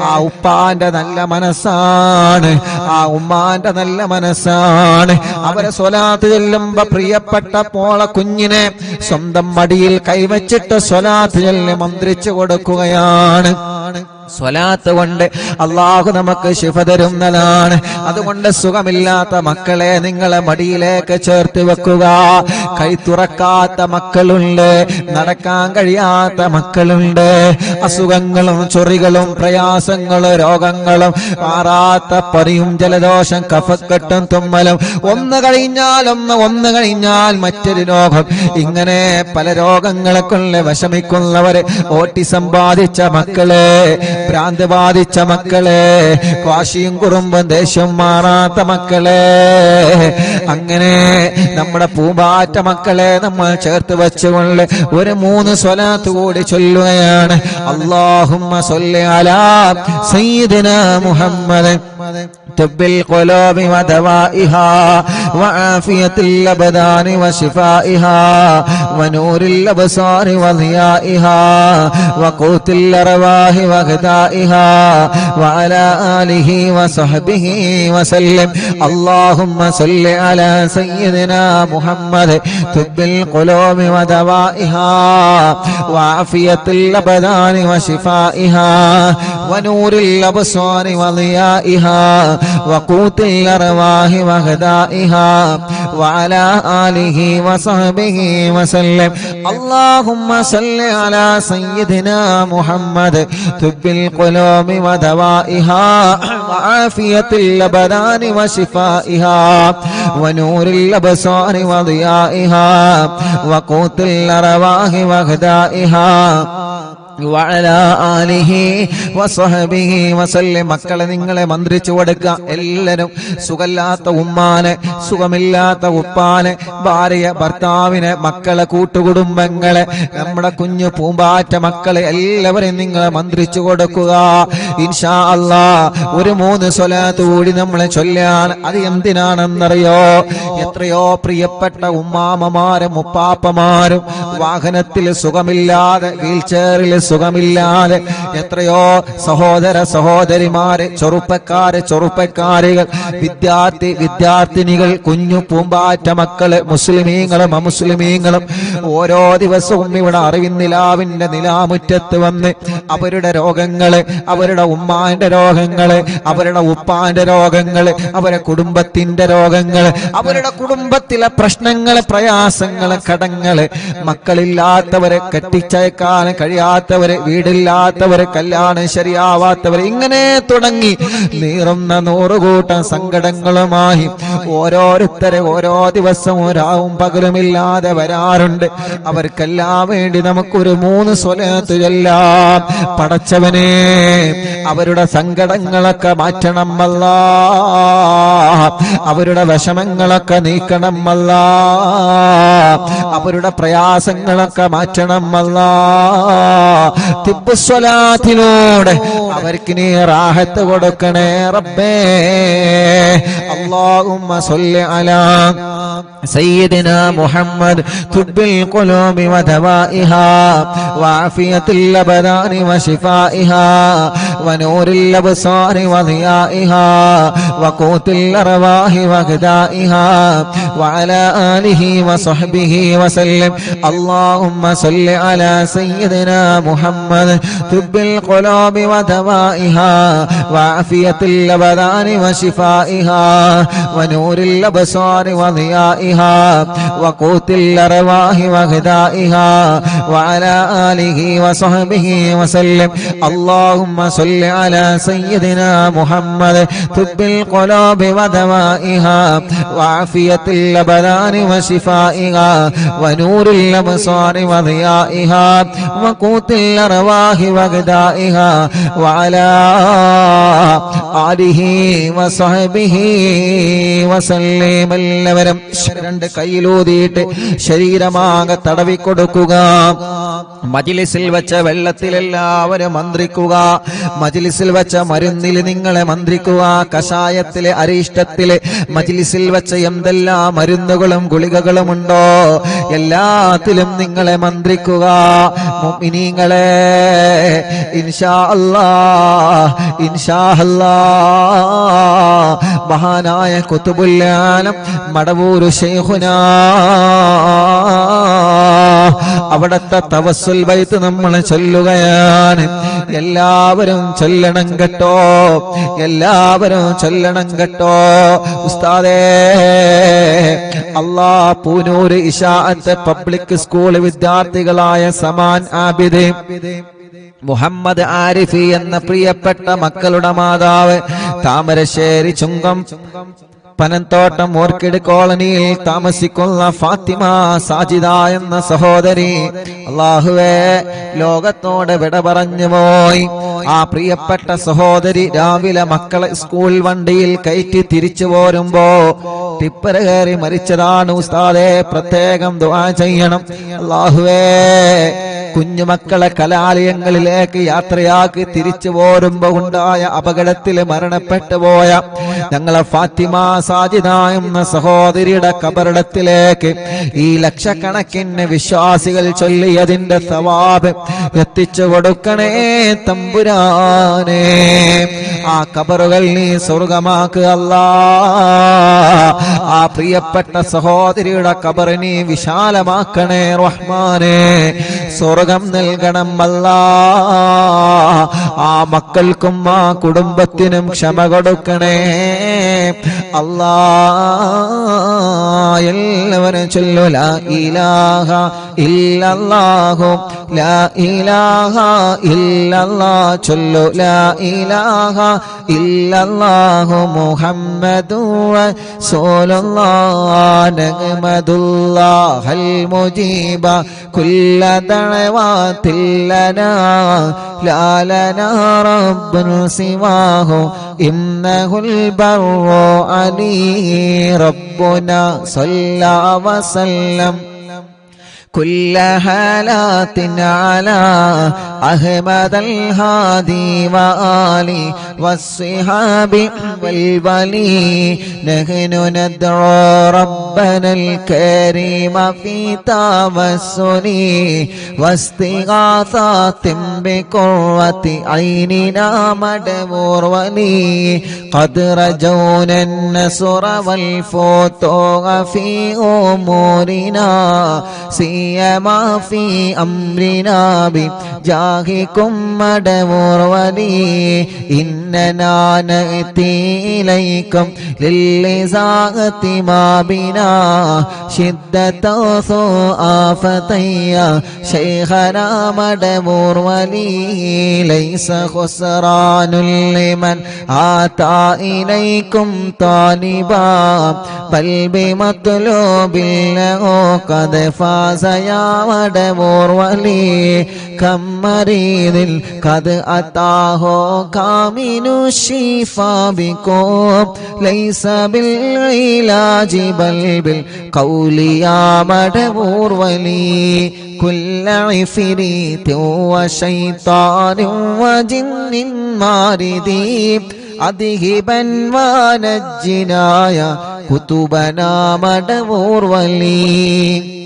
ആ ഉപ്പാന്റെ നല്ല മനസ്സാണ്, ആ ഉമ്മാന്റെ നല്ല മനസ്സാണ്. അവരെ സ്വലാത്ത് ചൊല്ലുമ്പോ പ്രിയപ്പെട്ട മോളെ കുഞ്ഞിനെ സ്വന്തം മടിയിൽ കൈവച്ചിട്ട് സ്വലാത്ത് ചൊല്ലി മന്ത്രിച്ചു കൊടുക്കുകയാണ്. സ്വലാത്ത് കൊണ്ട് അള്ളാഹു നമുക്ക് ശിഫ തരുന്നതാണ്. അതുകൊണ്ട് സുഖമില്ലാത്ത മക്കളെ നിങ്ങളെ മടിയിലേക്ക് ചേർത്ത് വെക്കുക. കൈ തുറക്കാത്ത മക്കളുണ്ട്, നടക്കാൻ കഴിയാത്ത മക്കളുണ്ട്, അസുഖങ്ങളും ചൊറികളും പ്രയാസങ്ങളും രോഗങ്ങളും മാറാത്ത പനിയും ജലദോഷം കഫക്കെട്ടും തുമ്മലും ഒന്ന് കഴിഞ്ഞാൽ മറ്റൊരു രോഗം, ഇങ്ങനെ പല രോഗങ്ങളെ കൊണ്ട് വിഷമിക്കുന്നവര്, ഓട്ടിസം ബാധിച്ച മക്കളെ, ഭ്രാന്ത് ബാധിച്ച മക്കളെ, വാശിയും കുറുമ്പും ദേഷ്യം മാറാത്ത മക്കളെ, അങ്ങനെ നമ്മുടെ പൂമ്പാറ്റ മക്കളെ നമ്മൾ ചേർത്ത് വെച്ചുകൊണ്ട് ഒരു 3 സ്വലാത്ത് കൂടി ചൊല്ലുകയാണ്. അല്ലാഹുമ്മ സ്വല്ലി അലാ സയ്യിദിനാ മുഹമ്മദ് തുബ്ബിൽ ഖുലൂബി വദവാഇഹാ വആഫിയത്തിൽ അബ്ദാനി വശിഫാഇഹാ വനൂരിൽ അബ്സാരി വദിയാഇഹാ വഖൂത്തിൽ അർവാഹി വഗദാഇഹാ വഅലാ ആലിഹി വസഹ്ബിഹി വസല്ലം. അല്ലാഹുമ്മ സ്വല്ലി അലാ സയ്യിദിനാ മുഹമ്മദ് തുബ്ബിൽ ഖുലൂബി വദവാഇഹാ വആഫിയത്തിൽ അബ്ദാനി വശിഫാഇഹാ വനൂരിൽ അബ്സാരി വദിയാഇഹാ وقوت الأرواح وغذائها وعلى آله وصحبه وسلم. اللهم صل على سيدنا محمد طب القلوب ودوائها وعافية الأبدان وشفائها ونور الأبصار وضيائها وقوت الأرواح وغذائها വഅലാ ആലിഹി വസഹബിഹി വസല്ലം. മക്കളെ നിങ്ങളെ മന്ത്രിച്ചു കൊടുക്കുക. എല്ലാവരും സുഖമില്ലാത്ത ഉമ്മാനെ, സുഖമില്ലാത്ത ഉപ്പാനെ, ഭാര്യ ഭർത്താവിനെ, മക്കളെ, കൂട്ടുകുടുംബങ്ങളെ, നമ്മുടെ കുഞ്ഞു പൂമ്പാറ്റ മക്കളെ എല്ലാവരെയും നിങ്ങളെ മന്ത്രിച്ചു കൊടുക്കുക. ഇൻഷാ അല്ലാഹ് ഒരു 3 സ്വലാത്ത് കൂടി നമ്മളെ ചൊല്ലാൻ. അത് എന്തിനാണെന്നറിയോ? എത്രയോ പ്രിയപ്പെട്ട ഉമ്മാമ്മമാരും ഉപ്പാപ്പമാരും വാഹനത്തിൽ സുഖമില്ലാതെ, വീൽ ചെയറിൽ സുഖമില്ലാതെ, എത്രയോ സഹോദര സഹോദരിമാര്, ചെറുപ്പക്കാരികൾ, വിദ്യാർത്ഥിനികൾ, കുഞ്ഞു പൂമ്പാറ്റ മക്കള്, മുസ്ലിമീങ്ങളും അമുസ്ലിമീങ്ങളും ഓരോ ദിവസവും ഇവിടെ അറിവിന്നിലാവിന്റെ നിലാമുറ്റത്ത് വന്ന് അവരുടെ രോഗങ്ങള്, അവരുടെ ഉമ്മാന്റെ രോഗങ്ങള്, അവരുടെ ഉപ്പാന്റെ രോഗങ്ങള്, അവരുടെ കുടുംബത്തിന്റെ രോഗങ്ങള്, അവരുടെ കുടുംബത്തിലെ പ്രശ്നങ്ങള്, പ്രയാസങ്ങള്, കടങ്ങള്, മക്കളില്ലാത്തവരെ, കെട്ടിച്ചയക്കാൻ കഴിയാത്തവരെ, വീടില്ലാത്തവരെ, കല്യാണം ശരിയാവാത്തവരെ, ഇങ്ങനെ തുടങ്ങി നീറുന്ന 100 കൂട്ടം സങ്കടങ്ങളുമായി ഓരോരുത്തരെ ഓരോ ദിവസവും രാവും പകലുമില്ലാതെ വരാറുണ്ട്. അവർക്കെല്ലാം വേണ്ടി നമുക്കൊരു 3 സ്വലാത്ത് ചൊല്ലാം. പടച്ചവനെ, അവരുടെ സങ്കടങ്ങളൊക്കെ മാറ്റണം അല്ലാഹ്, അവരുടെ വിഷമങ്ങളൊക്കെ നീക്കണം അല്ലാഹ്, അവരുടെ പ്രയാസങ്ങളൊക്കെ മാറ്റണം അല്ലാഹ്. തിബ്ബുസ്വലാത്തിലൂടെ അവർക്ക് നീ റാഹത്ത് കൊടുക്കണേ റബ്ബേ. അല്ലാഹുമ്മ സ്വല്ലി അലാ സയ്യിദിനാ മുഹമ്മദ് തുബ്ബിൽ ഖുലൂബി വദവാഇഹാ വആഫിയത്തിൽ അബ്ദാനി വശിഫാഇഹാ വനൂരിൽ അബ്സാരി വദിയാഇഹാ വഖൂത്തിൽ الأرواح وغذائها وعلى آله وصحبه وسلم. اللهم صل على سيدنا محمد طب القلوب ودوائها وعافية الأبدان وشفائها ونور الأبصار وضيائها وقوت الأرواح وغذائها وعلى آله وصحبه وسلم. اللهم صل على سيدنا محمد طب القلوب ودوائها وعافية الأبدان وشفائها ونور الأبصار وضيائها وقوت الأرواح وغذائها وعلى آله وصحبه وسلم. എല്ലാവരും രണ്ട് കൈയിലൂതിയിട്ട് ശരീരമാകെ തടവിക്കൊടുക്കുക. മജ്‌ലിസിൽ വെച്ച വെള്ളത്തിൽ എല്ലാവരും മന്ത്രിക്കുക. മജ്‌ലിസിൽ വെച്ച മരുന്നിൽ നിങ്ങളെ മന്ത്രിക്കുക. കഷായത്തിലെ അരിഷ്ടത്തിലെ മജ്‌ലിസിൽ വെച്ച എന്തെല്ലാം മരുന്നുകളും ഗുളികകളും ഉണ്ടോ എല്ലാത്തിലും നിങ്ങളെ മന്ത്രിക്കുക. മുഅ്മിനീങ്ങളെ ഇൻഷാ അല്ലാഹ് ഇൻഷാ അല്ലാഹ് മഹാനായ ഖുതുബുൽ ആലം മടവൂർ ശൈഖുനാ അവിടത്തെ തവസ്സുൽ ബൈത്ത് നമ്മൾ ചൊല്ലുകയാണ്. എല്ലാവരും ചൊല്ലണം കേട്ടോ, എല്ലാവരും ചൊല്ലണം കേട്ടോ. ഉസ്താദേ അല്ലാഹ് പൂനൂര് ഇശാഅത്ത് പബ്ലിക് സ്കൂൾ വിദ്യാർത്ഥികളായ സമാൻ ആബിദ് മുഹമ്മദ് ആരിഫി എന്ന പ്രിയപ്പെട്ട മക്കളുടെ മാതാവ് താമരശ്ശേരി ചുങ്കം പനന്തോട്ടം ഓർക്കിഡ് കോളനിയിൽ താമസിക്കുന്ന ഫാത്തിമ സാജിദ എന്ന സഹോദരി അല്ലാഹുവേ ലോകത്തോട് വിട പറഞ്ഞു പോയി. ആ പ്രിയപ്പെട്ട സഹോദരി രാവിലെ മക്കളെ സ്കൂൾ വണ്ടിയിൽ കയറ്റി തിരിച്ചു പോരുമ്പോ ടിപ്പർ കയറി മരിച്ചതാണ്. ഉസ്താദേ പ്രത്യേകം ദുആ ചെയ്യണം. അല്ലാഹുവേ കുഞ്ഞുമക്കളെ കലാലയങ്ങളിലേക്ക് യാത്രയാക്കി തിരിച്ചു പോരുമ്പോ ഉണ്ടായ അപകടത്തിൽ മരണപ്പെട്ടു പോയ ഞങ്ങളെ ഫാത്തിമ സാജിദ എന്ന സഹോദരിയുടെ ഖബറിടത്തിലേക്ക് ഈ ലക്ഷക്കണക്കിന് വിശ്വാസികൾ ചൊല്ലിയതിന്റെ സവാബ് എത്തിച്ചു കൊടുക്കണേ തമ്പുരാനെ. ആ ഖബറുകൾ നീ സ്വർഗമാക്കുക അല്ലാഹ്. ആ പ്രിയപ്പെട്ട സഹോദരിയുടെ ഖബർ നീ വിശാലമാക്കണേ റഹ്മാനെ. സ്വർഗം നൽകണം അല്ലാഹ്. ആ മക്കൾക്കും ആ കുടുംബത്തിനും ക്ഷമ കൊടുക്കണേ അല്ലാഹ്. എല്ലാവരും ചൊല്ലു ലാ ഇലാഹ ഇല്ലല്ലാഹു ലാ ഇലാഹ ഇല്ലല്ലാഹ്. ചൊല്ലു ലാ ഇലാഹ ഇല്ലല്ലാഹു മുഹമ്മദുർ റസൂലുള്ളാഹ്. നഹ്മദുല്ലാഹൽ മുജീബ കുല്ല ദഅവാതിൽ ലനാ ലാ ലനാ റബ്ബുൻ സിവാഹു ഇന്നഹുൽ ബർറു അലീ റബ്ബുനാ സല്ലല്ലാ വസല്ലം كل حالات على أحمد الهادي وآله والصحاب والولي. نحن ندعو ربنا الكريم في توسل واستغاثات بقرة عيننا مدبور ولي. قد رجونا النصر والفتوح في أمورنا سيما في أمرنا بجاهكم مدبور ولي. إننا نأتي إليكم للإزاغة ما بنا شدة سوء فتيا شيخنا مدبور ولي. ليس خسران لمن آتى إليكم طالبا بل بمطلوب له قد فاز يا مدبور ولي. كم مريض قد أتاه كامل الشفاء بكم ليس بالعلاج بل بالقول يا مدبور ولي. كل عفريت وشيطان وجن ماردي أذهبا ونجنا يا كتبنا مدبور ولي.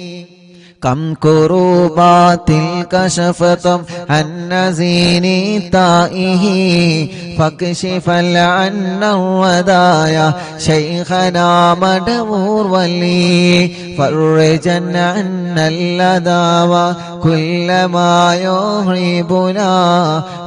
كم كروبات كشفت عن نزين تائه فاكشف عنا الودايا شيخنا مدبور ولي فرجا عنا اللذى وكل ما يهربنا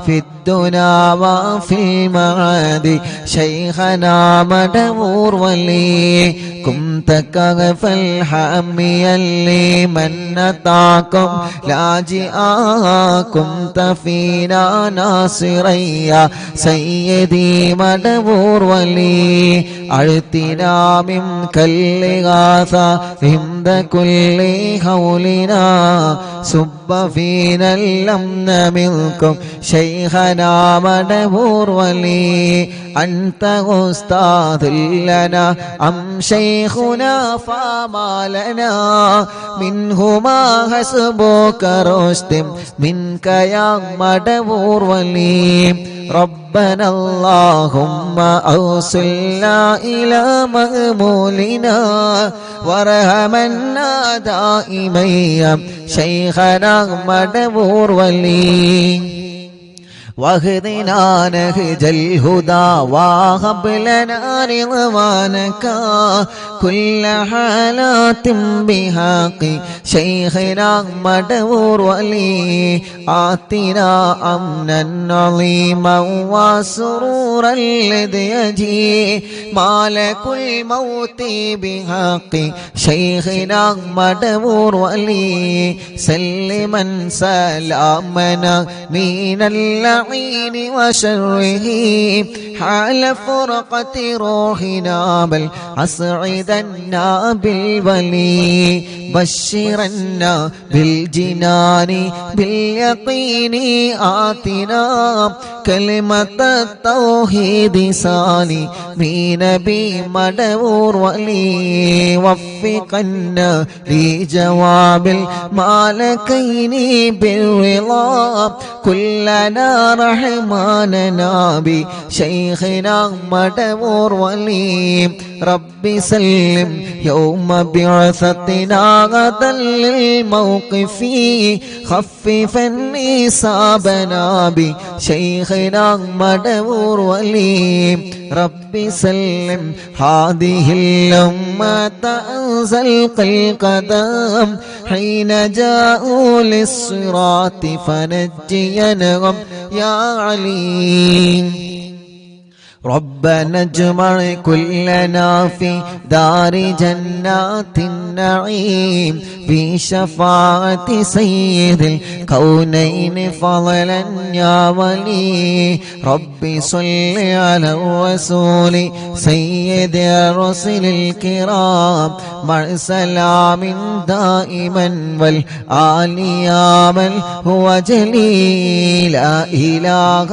في الدنيا وفي المعاد شيخنا مدبور ولي كنت كغف الحامي لمن أتاكم لاجئا كنت فينا ناصريا سيدي مدبور ولي أعطنا منك الإغاثة عند كل حولنا صب فينا الأمن منكم شيخنا مدبور ولي أنت أستاذ لنا أم شيخنا فما لنا منهما حسبك رشد منك يا مدبور ولي ربنا اللهم أوصلنا إلى مأمولنا وارحمنا دائما يا شيخنا مدبور ولي واهدنا نهج الهدى وهب لنا رضوانك كل حالات بحق شيخنا مدبور ولي آتنا أمنا عظيما وسرورا الذي يجي مالك الموت بحق شيخنا مدبور ولي سلما سلامنا من اللعين وشره حال فرقة روحنا بل أسعدنا بالولي بشرنا بالجنان باليقين آتنا كلمة التوحيد ساني من نبي مدبور ولي وفقنا لجواب المالكين بالرضا كلنا رحماننا بشيخنا مدبور ولي ربي سلم يوم بعثتنا غدا للموقف خففا إصابنا بشيخنا مدبور ولي ربي سلم هذه الأمة أنزلق القدم حين جاءوا للصراط فنجينهم يا عليم ربنا اجمع كلنا في دار جنات النعيم بشفاعة سيد الكونين فضلا يا ولي ربي صل على الرسول سيد الرسل الكرام مع سلام دائما والآل يا من هو جليل لا إله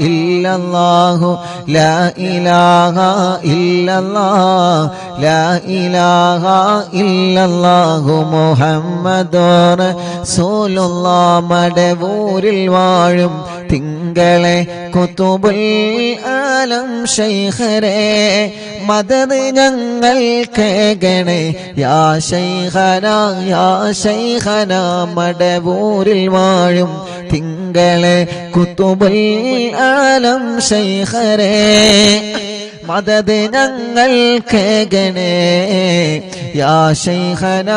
إلا الله لا إله إلا الله لا إله إلا الله محمد رسول الله മടവൂരിൽ വാഴും തിങ്കളെ കുതുബുൽ ആലം ശൈഖരേ മദദ് ഞങ്ങൾ കേകണേ യാ ശൈഖന മടവൂരിൽ വാഴും തിങ്കളെ കുതുബുൽ ആലം ശൈഖരേ മദദ് ഞങ്ങൾ കേകണേ യാ ശൈഖന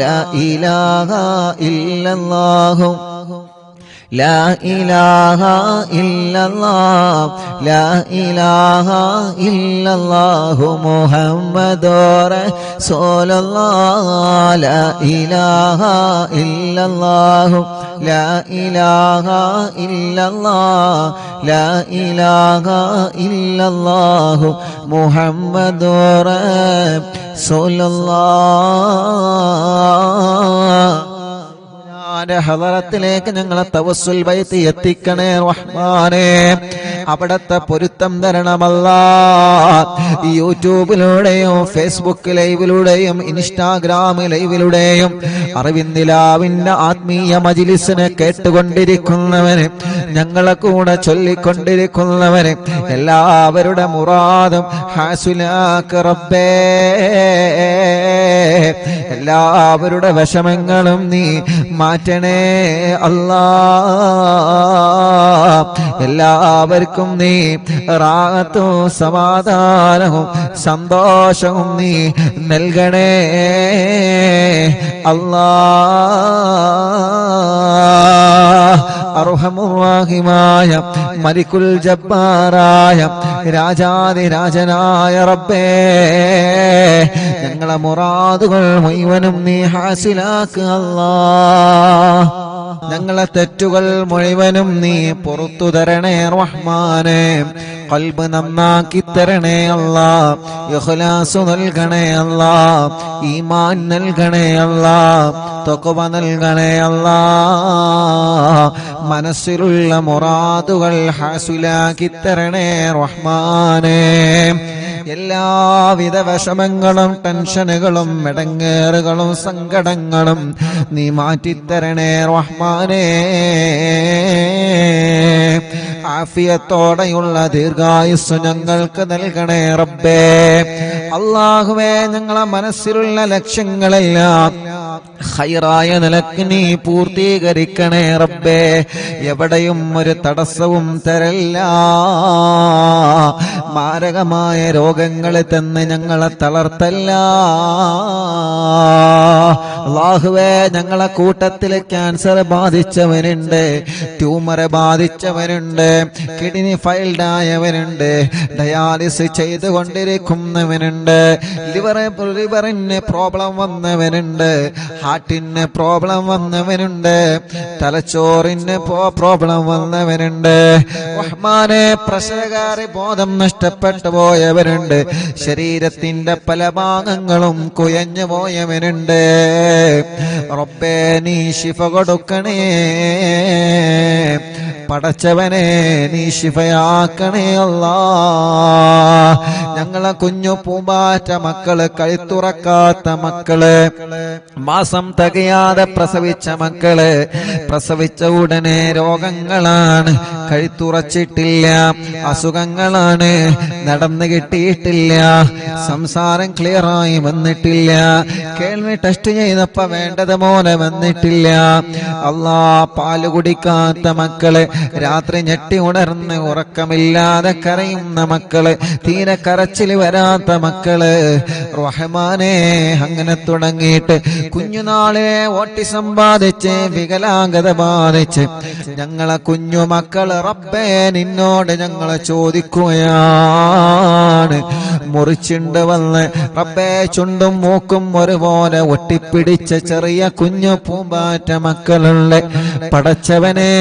ലാ ഇലാഹ ഇല്ലല്ലാഹു لا إله إلا الله لا إله إلا الله محمد رسول الله لا إله إلا الله لا إله إلا الله لا إله إلا الله محمد رسول الله ഹളറത്തിലേക്ക് ഞങ്ങളെ തവസ്സുൽ ബൈത്ത് എത്തിക്കണേ റഹ്മാനേ അവിടത്തെ പൊരുത്തം തരണമല്ലാഹ് യൂട്യൂബിലൂടെയും ഫേസ്ബുക്ക് ലൈവിലൂടെയും ഇൻസ്റ്റാഗ്രാം ലൈവിലൂടെയും അറിവിന്ദിലാവിന്റെ ആത്മീയ മജ്ലിസിനെ കേട്ടുകൊണ്ടിരിക്കുന്നവന് ഞങ്ങളെ കൂടെ ചൊല്ലിക്കൊണ്ടിരിക്കുന്നവന് എല്ലാവരുടെ മുറാദും ഹാസുലാക്ക് റബ്ബേ. എല്ലാവരുടെ വിഷമങ്ങളും നീ മാറ്റണേ അല്ലാ. എല്ലാവർക്കും നീ റാഹത്തും സമാധാനവും സന്തോഷവും നീ നൽകണേ അല്ലാ. അർഹമുർ-റഹീമായ മലിക്കുൽ ജബ്ബാറായ രാജാധിരാജനായ റബ്ബേ, ഞങ്ങളെ മുറാദുകൾ മുഴുവനും നീ ഹാസിലാക്ക് അല്ലാ. ഞങ്ങളെ തെറ്റുകൾ മുഴുവനും നീ പുറത്തു തരണേ റഹ്മാനെ. ഖൽബ് നന്നാക്കി തരണേ അല്ലാ. ഇഖ്ലാസ് നൽകണേ അല്ലാ. ഈമാൻ നൽകണേ അല്ലാ. തഖ്വ നൽകണേ അല്ലാ. മനസ്സിലുള്ള മുറാദുകൾ ഹാസിലാക്കി തരണേ റഹ്മാനെ. എല്ലാവിധ വിഷമങ്ങളും ടെൻഷനുകളും ഇടങ്ങേറുകളും സങ്കടങ്ങളും നീ മാറ്റിത്തരണേ റഹ്മാനേ. ആഫിയത്തോടെയുള്ള ദീർഘായുസ്സു ഞങ്ങൾക്ക് നൽകണേ റബ്ബേ. അല്ലാഹുവേ, ഞങ്ങളെ മനസ്സിലുള്ള ലക്ഷ്യങ്ങളെല്ലാം ഖൈറായ നിലക്ക് നീ പൂർത്തീകരിക്കണേ റബ്ബേ. എവിടെയും ഒരു തടസ്സവും തരല്ല. മാരകമായ രോഗങ്ങളെ തന്ന് ഞങ്ങളെ തളർത്തല്ല അല്ലാഹുവേ. ഞങ്ങളെ കൂട്ടത്തിൽ ക്യാൻസർ ബാധിച്ചവനുണ്ട്, ട്യൂമർ ബാധിച്ചവനുണ്ട്, കിഡ്നി ഫെയിൽഡ് ആയവനുണ്ട്, ഡയാലിസിസ് ചെയ്തുകൊണ്ടിരിക്കുന്നവനുണ്ട്, ലിവറിന് പ്രോബ്ലം വന്നവനുണ്ട്, ഹാർട്ടിന് പ്രോബ്ലം വന്നവനുണ്ട്, തലച്ചോറിന് പ്രോബ്ലം വന്നവനുണ്ട് റഹ്മാനെ. പ്രസവകാരി ബോധം നഷ്ടപ്പെട്ടു പോയവരുണ്ട്, ശരീരത്തിന്റെ പല ഭാഗങ്ങളും കുയഞ്ഞു പോയവനുണ്ട്. റബ്ബേ, നീ ശിഫ കൊടുക്കണേ പടച്ചവനെ, നീ ശിഫയാക്കണേ അല്ലാ. ഞങ്ങളെ കുഞ്ഞു പൂമ്പാറ്റ മക്കള്, കഴുത്തുറക്കാത്ത മക്കള്, മാസം തികയാതെ പ്രസവിച്ച മക്കള്, പ്രസവിച്ച ഉടനെ രോഗങ്ങളാണ്, കഴുത്തുറച്ചിട്ടില്ല, അസുഖങ്ങളാണ്, നടന്നു കിട്ടിയിട്ടില്ല, സംസാരം ക്ലിയറായി വന്നിട്ടില്ല, കേൾവി ടെസ്റ്റ് ചെയ്തപ്പോ വേണ്ടത് പോലെ വന്നിട്ടില്ല. അല്ലാ, പാല് കുടിക്കാത്ത മക്കള്, രാത്രി ഞെട്ടി ഉണർന്ന് ഉറക്കമില്ലാതെ കരയുന്ന മക്കള്, തീരെ കരച്ചിൽ വരാത്ത മക്കള് റഹ്മാനെ. അങ്ങനെ തുടങ്ങിയിട്ട് കുഞ്ഞുനാളിലെ ഓട്ടിസം ബാധിച്ച് വികലാംഗത ബാധിച്ച് ഞങ്ങളെ കുഞ്ഞു മക്കള് റബ്ബേ നിന്നോട് ഞങ്ങളെ ചോദിക്കുകയാണ്. മുറിച്ചുണ്ട് വന്ന് റബ്ബേ ചുണ്ടും മൂക്കും ഒരുപോലെ ഒട്ടിപ്പിടിച്ച ചെറിയ കുഞ്ഞു പൂമ്പാറ്റ മക്കളുള്ള പടച്ചവനെ,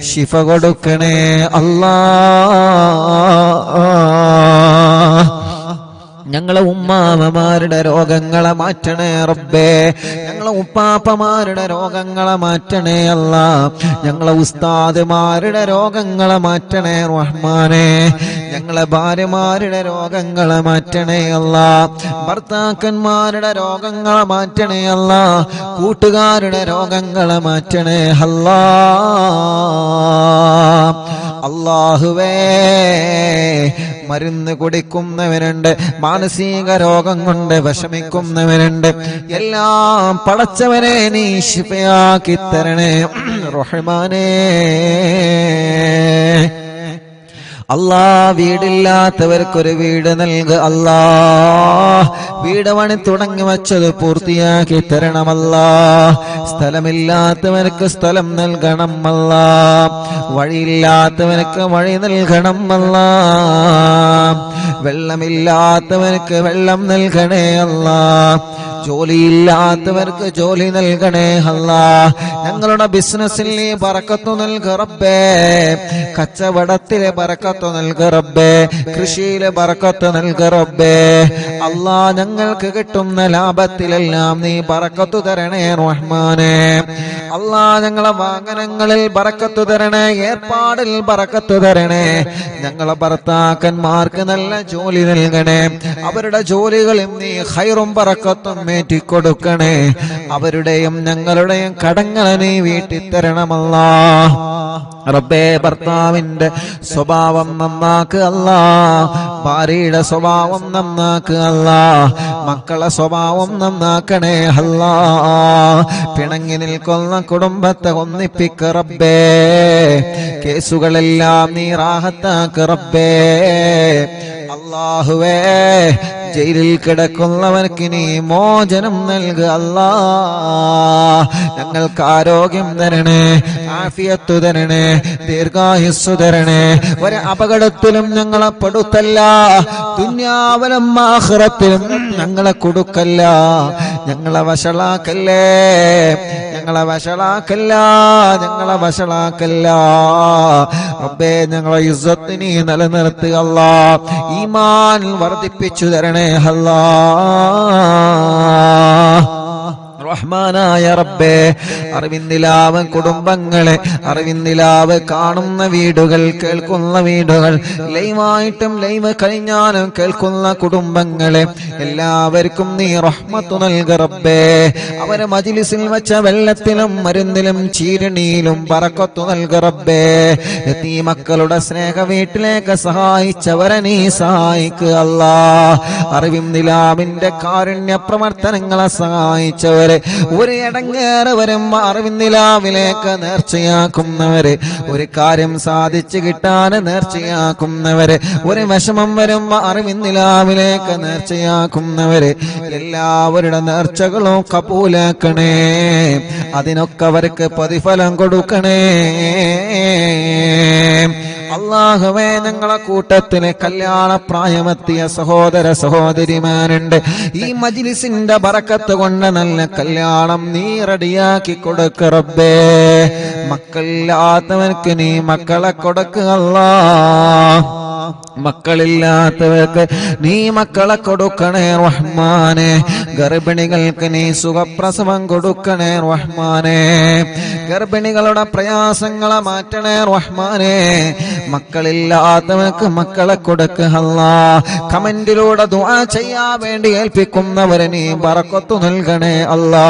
ശിഫ കൊടുക്കണേ അല്ലാ. ഞങ്ങളെ ഉമ്മാമമാരുടെ രോഗങ്ങളെ മാറ്റണേ റബ്ബേ. ഞങ്ങളെ ഉപ്പാപ്പമാരുടെ രോഗങ്ങളെ മാറ്റണേ അല്ലാ. ഞങ്ങളെ ഉസ്താദുമാരുടെ രോഗങ്ങളെ മാറ്റണേ റഹ്മാനെ. ഞങ്ങളെ ഭാര്യമാരുടെ രോഗങ്ങളെ മാറ്റണേ അല്ലാ. ഭർത്താക്കന്മാരുടെ രോഗങ്ങളെ മാറ്റണേ അല്ലാ. കൂട്ടുകാരുടെ രോഗങ്ങളെ മാറ്റണേ അല്ലാ. അല്ലാഹുവേ, മരുന്ന് കുടിക്കുന്നവരുണ്ട്, മാനസിക രോഗം കൊണ്ട് വിഷമിക്കുന്നവരുണ്ട്, എല്ലാം പടച്ചവനെ നീ ശിഫയാക്കി തരണേ റഹ്മാനേ. അല്ലാ, വീടില്ലാത്തവർക്കൊരു വീട് നൽകുക അല്ലാ. വീട് പണി തുടങ്ങി വച്ചത് പൂർത്തിയാക്കി തരണമല്ലാ. സ്ഥലമില്ലാത്തവർക്ക് സ്ഥലം നൽകണം അല്ലാ. വഴിയില്ലാത്തവർക്ക് വഴി നൽകണം അല്ലാ. വെള്ളമില്ലാത്തവർക്ക് വെള്ളം നൽകണേ അല്ലാ. ജോലിയില്ലാത്തവർക്ക് ജോലി നൽകണേ അല്ലാ. ഞങ്ങളുടെ ബിസിനസ്സിൽ നീ ബറക്കത്ത് നൽക റബ്ബേ. കച്ചവടത്തിലെ ബറക്കത്ത് നൽക റബ്ബേ. കൃഷിയിലെ ബറക്കത്ത് നൽക റബ്ബേ. അല്ലാ, ഞങ്ങൾക്ക് കിട്ടുന്ന ലാഭത്തിലെല്ലാം നീ ബറക്കത്ത് തരണേ റഹ്മാനെ. അല്ലാ, ഞങ്ങളെ വാഹനങ്ങളിൽ ബറക്കത്ത് തരണേ, ഏർപ്പാടിൽ ബറക്കത്ത് തരണേ. ഞങ്ങളെ ഭർത്താക്കന്മാർക്ക് നല്ല ജോലി നൽകണേ. അവരുടെ ജോലികളിൽ നീ ഖൈറും ബറക്കത്തും ഏറ്റിക്കൊടുക്കണേ. അവരുടെയും ഞങ്ങളുടെയും കടങ്ങളെ നീ വീട്ടിത്തരണമല്ലാ. റബ്ബേ, ഭർത്താവിന്റെ സ്വഭാവം നന്നാക്ക് അല്ലാ, ഭാര്യയുടെ സ്വഭാവം നന്നാക്ക് അല്ലാ, മക്കളെ സ്വഭാവം നന്നാക്കണേ അല്ലാ. പിണങ്ങി നിൽക്കുന്ന കുടുംബത്തെ ഒന്നിപ്പിക്ക് റബ്ബേ. കേസുകളെല്ലാം നീ റാഹത്താക്ക് റബ്ബേ. അല്ലാഹുവേ, ജയിലിൽ കിടക്കുന്നവർക്ക് നീ മോചനം നൽകുക അല്ലാ. ഞങ്ങൾക്ക് ആരോഗ്യം തരണേ, ആഫിയത്ത് തരണേ, ദീർഘായുസ്സു തരണേ. ഒരു അപകടത്തിലും ഞങ്ങളെ പെടുത്തല്ല, ദുനിയാവിലും ആഖിറത്തിലും ഞങ്ങളെ കൊടുക്കല്ല. ഞങ്ങളെ വഷളാക്കല്ലേ, ഞങ്ങളെ വഷളാക്കല്ല, ഞങ്ങളെ വഷളാക്കല്ല റബ്ബേ. ഞങ്ങളെ ഇസ്സത്ത് നീ നിലനിർത്തുക അല്ലാ. ഈമാൻ വർദ്ധിപ്പിച്ചു തരണേ അല്ലാ. റഹ്മാനായ റബ്ബേ, അറിവിന്ദിലാവ് കുടുംബങ്ങളെ, അറിവിന്ദിലാവ് കാണുന്ന വീടുകൾ, കേൾക്കുന്ന വീടുകൾ, ലൈവായിട്ടും ലൈവ് കഴിഞ്ഞാലും കേൾക്കുന്ന കുടുംബങ്ങളെ എല്ലാവർക്കും നീ റഹ്മത്ത് നൽക റബ്ബേ. അവരെ മജ്ലിസിൽ വെച്ച വെള്ളത്തിലും മരുന്നിലും ചീരണിയിലും ബറക്കത്ത് നൽക റബ്ബേ. ഈ മക്കളുടെ സ്നേഹ വീട്ടിലേക്ക് സഹായിച്ചവരെ നീ സഹായിക്കുക അല്ലാ. അറിവിന്ദിലാവിന്റെ കാരുണ്യ പ്രവർത്തനങ്ങളെ സഹായിച്ചവരെ, ഒരു ഇടങ്ങേറ് വരുമ്പോ അറിവിന്ദിലാവിലേക്ക് നേർച്ചയാക്കുന്നവര്, ഒരു കാര്യം സാധിച്ചു കിട്ടാൻ നേർച്ചയാക്കുന്നവര്, ഒരു വിഷമം വരുമ്പോ അറിവിന്ദിലാവിലേക്ക് നേർച്ചയാക്കുന്നവര്, എല്ലാവരുടെ നേർച്ചകളും കബൂലാക്കണേ. അതിനൊക്കെ അവർക്ക് പ്രതിഫലം കൊടുക്കണേ. അല്ലാഹുവേ, ഞങ്ങളെ കൂട്ടത്തിന് കല്യാണ പ്രായമെത്തിയ സഹോദര സഹോദരിമാരുണ്ട്. ഈ മജ്ലിസിന്റെ ബറക്കത്ത് കൊണ്ട് നല്ല കല്യാണം നീ റെഡിയാക്കി കൊടുക്ക റബ്ബേ. മക്കളില്ലാത്തവർക്ക് നീ മക്കളെ കൊടുക്കുക അല്ലാ. മക്കളില്ലാത്തവർക്ക് നീ മക്കളെ കൊടുക്കണേ റഹ്മാനെ. ഗർഭിണികൾക്ക് നീ സുഖപ്രസവം കൊടുക്കണേ റഹ്മാനെ. ഗർഭിണികളുടെ പ്രയാസങ്ങളെ മാറ്റണേ റഹ്മാനെ. മക്കളില്ലാത്തവർക്ക് മക്കളെ കൊടുക്കുക അല്ലാ. കമന്റിലൂടെ ദുആ ചെയ്യാൻ വേണ്ടി ഏൽപ്പിക്കുന്നവരെ നീ ബറക്കത്ത് നൽകണേ അല്ലാ.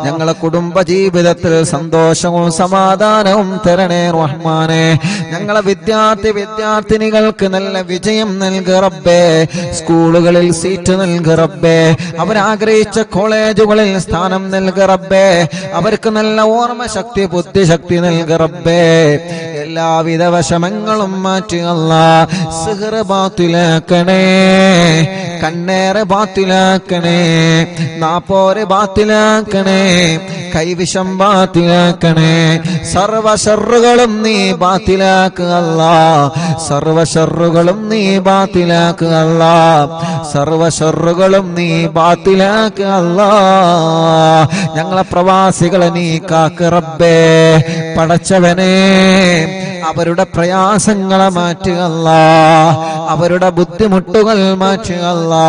ഞങ്ങളെ കുടുംബ ജീവിതത്തിൽ സന്തോഷവും സമാധാനവും തരണേ റഹ്മാനെ. ഞങ്ങളെ വിദ്യാർത്ഥിനികൾക്ക് നല്ല വിജയം നൽക റബ്ബേ. സ്കൂളുകളിൽ സീറ്റ് നൽക റബ്ബേ. അവരാഗ്രഹിച്ച കോളേജുകളിൽ സ്ഥാനം നൽക റബ്ബേ. അവർക്ക് നല്ല ഓർമ്മ ശക്തി, ബുദ്ധിശക്തി നൽക റബ്ബേ. എല്ലാവിധ വിഷമങ്ങളും മാറ്റുക അല്ലാ. സിഹ്ർ ബാത്തിലാക്കണേ, കണ്ണേറ് ബാത്തിലാക്കണേ, നാപ്പോര് ബാത്തിലാക്കണേ, കൈവിഷം ബാത്തിലാക്കണേ. സർവ ശർറുകളും നീ ബാത്തിലാക്കുക അല്ലാ. സർവ ശർറുകളും നീ ബാത്തിലാക്കുക അല്ലാ. സർവ ശർറുകളും നീ ബാത്തിലാക്കുക അല്ലാ. ഞങ്ങളെ പ്രവാസികളെ നീ കാക്ക് റബ്ബേ. പടച്ചവനെ, അവരുടെ പ്രയാസങ്ങളെ മാറ്റുക അല്ലാ. അവരുടെ ബുദ്ധിമുട്ടുകൾ മാറ്റുക അല്ലാ.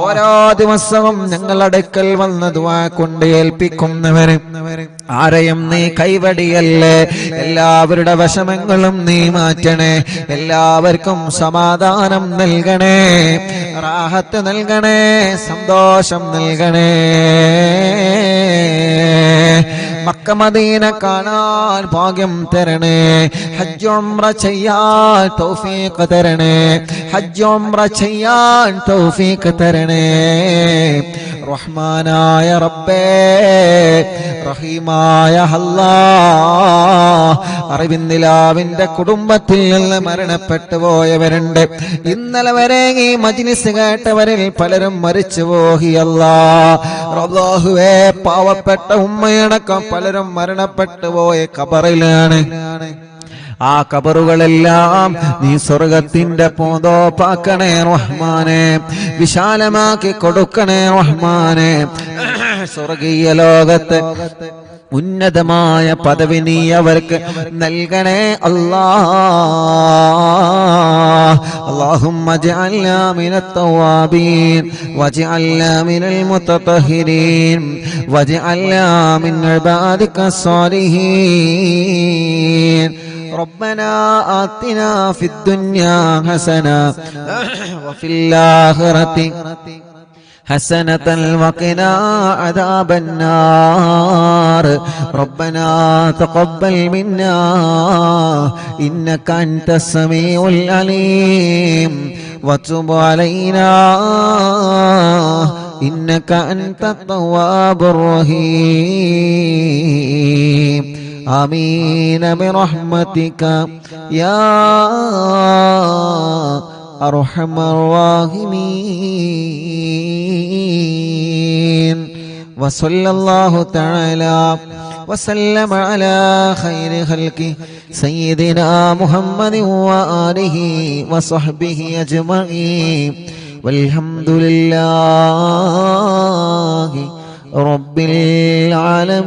ഓരോ ദിവസവും ഞങ്ങളുടെ അടുക്കൽ വന്ന ദുആ കൊണ്ട് ഏൽപ്പിക്കുന്നവര് ആരെയും നീ കൈവടിയല്ലേ. എല്ലാവരുടെ വിഷമങ്ങളും നീ മാറ്റണേ. എല്ലാവർക്കും സമാധാനം നൽകണേ, റാഹത്ത് നൽകണേ, സന്തോഷം നൽകണേ. മക്ക മദീന കാണാൻ ഭാഗ്യം തരണേ. ഹജ്ജ് ഉംറ ചെയ്യാൻ തൗഫീഖ് തരണേ. ഹജ്ജ് ഉംറ ചെയ്യാൻ തൗഫീഖ് തരണേ. റഹ്മാനായ റബ്ബേ, റഹീമായ അല്ലാഹ്. അറിവിന്ദിലാവിന്റെ കുടുംബത്തിൽ നിന്ന് മരണപ്പെട്ടു പോയവരുണ്ട്. ഇന്നലെ വരെ ഈ മജ്ലിസ് കേട്ടവരിൽ പലരും മരിച്ചു പോയി അല്ലാഹ്. അല്ലാഹുവേ, പാവപ്പെട്ട ഉമ്മയടക്കം പലരും മരണപ്പെട്ടു പോയ ഖബറിലാണ്. ആ ഖബറുകളെല്ലാം നീ സ്വർഗത്തിന്റെ പൂന്തോപ്പാക്കണേ റഹ്മാനെ. വിശാലമാക്കി കൊടുക്കണേ റഹ്മാനെ. സ്വർഗീയ ലോകത്ത് ഉന്നതമായ പദവി നീ അവർക്ക് നൽകണേ അല്ലാഹ്. اللهم اجعلنا من التوابين واجعلنا من المتطهرين واجعلنا من عبادك الصالحين. ربنا آتنا في الدنيا حسنة وفي الآخرة حسنة وقنا عذاب النار ربنا تقبل منا إنك أنت السميع العليم وتب علينا إنك أنت التواب الرحيم آمين برحمتك يا أرحم الراحمين وصلى الله تعالى وسلم على خير خلقه سيدنا محمد وآله وصحبه أجمعين والحمد لله رب العالمين.